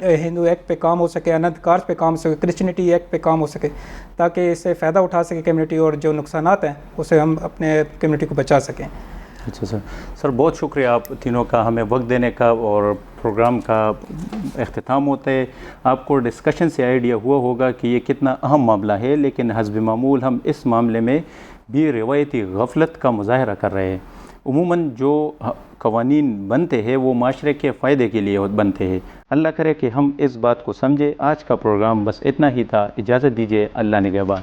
ہندو ایکٹ پہ کام ہو سکے، اننت کارج پہ کام ہو سکے، کرسچنٹی ایکٹ پہ کام ہو سکے، تاکہ اس سے فائدہ اٹھا سکے کمیونٹی اور جو نقصانات ہیں اسے ہم اپنے کمیونٹی کو بچا سکیں. اچھا سر بہت شکریہ آپ تینوں کا ہمیں وقت دینے کا. اور پروگرام کا اختتام ہوتا ہے. آپ کو ڈسکشن سے آئیڈیا ہوا ہوگا کہ یہ کتنا اہم معاملہ ہے، لیکن حسب معمول ہم اس معاملے میں بھی روایتی غفلت کا مظاہرہ کر رہے ہیں. عموماً جو قوانین بنتے ہیں وہ معاشرے کے فائدے کے لیے بنتے ہیں. اللہ کرے کہ ہم اس بات کو سمجھے. آج کا پروگرام بس اتنا ہی تھا. اجازت دیجیے. اللہ نگہبان.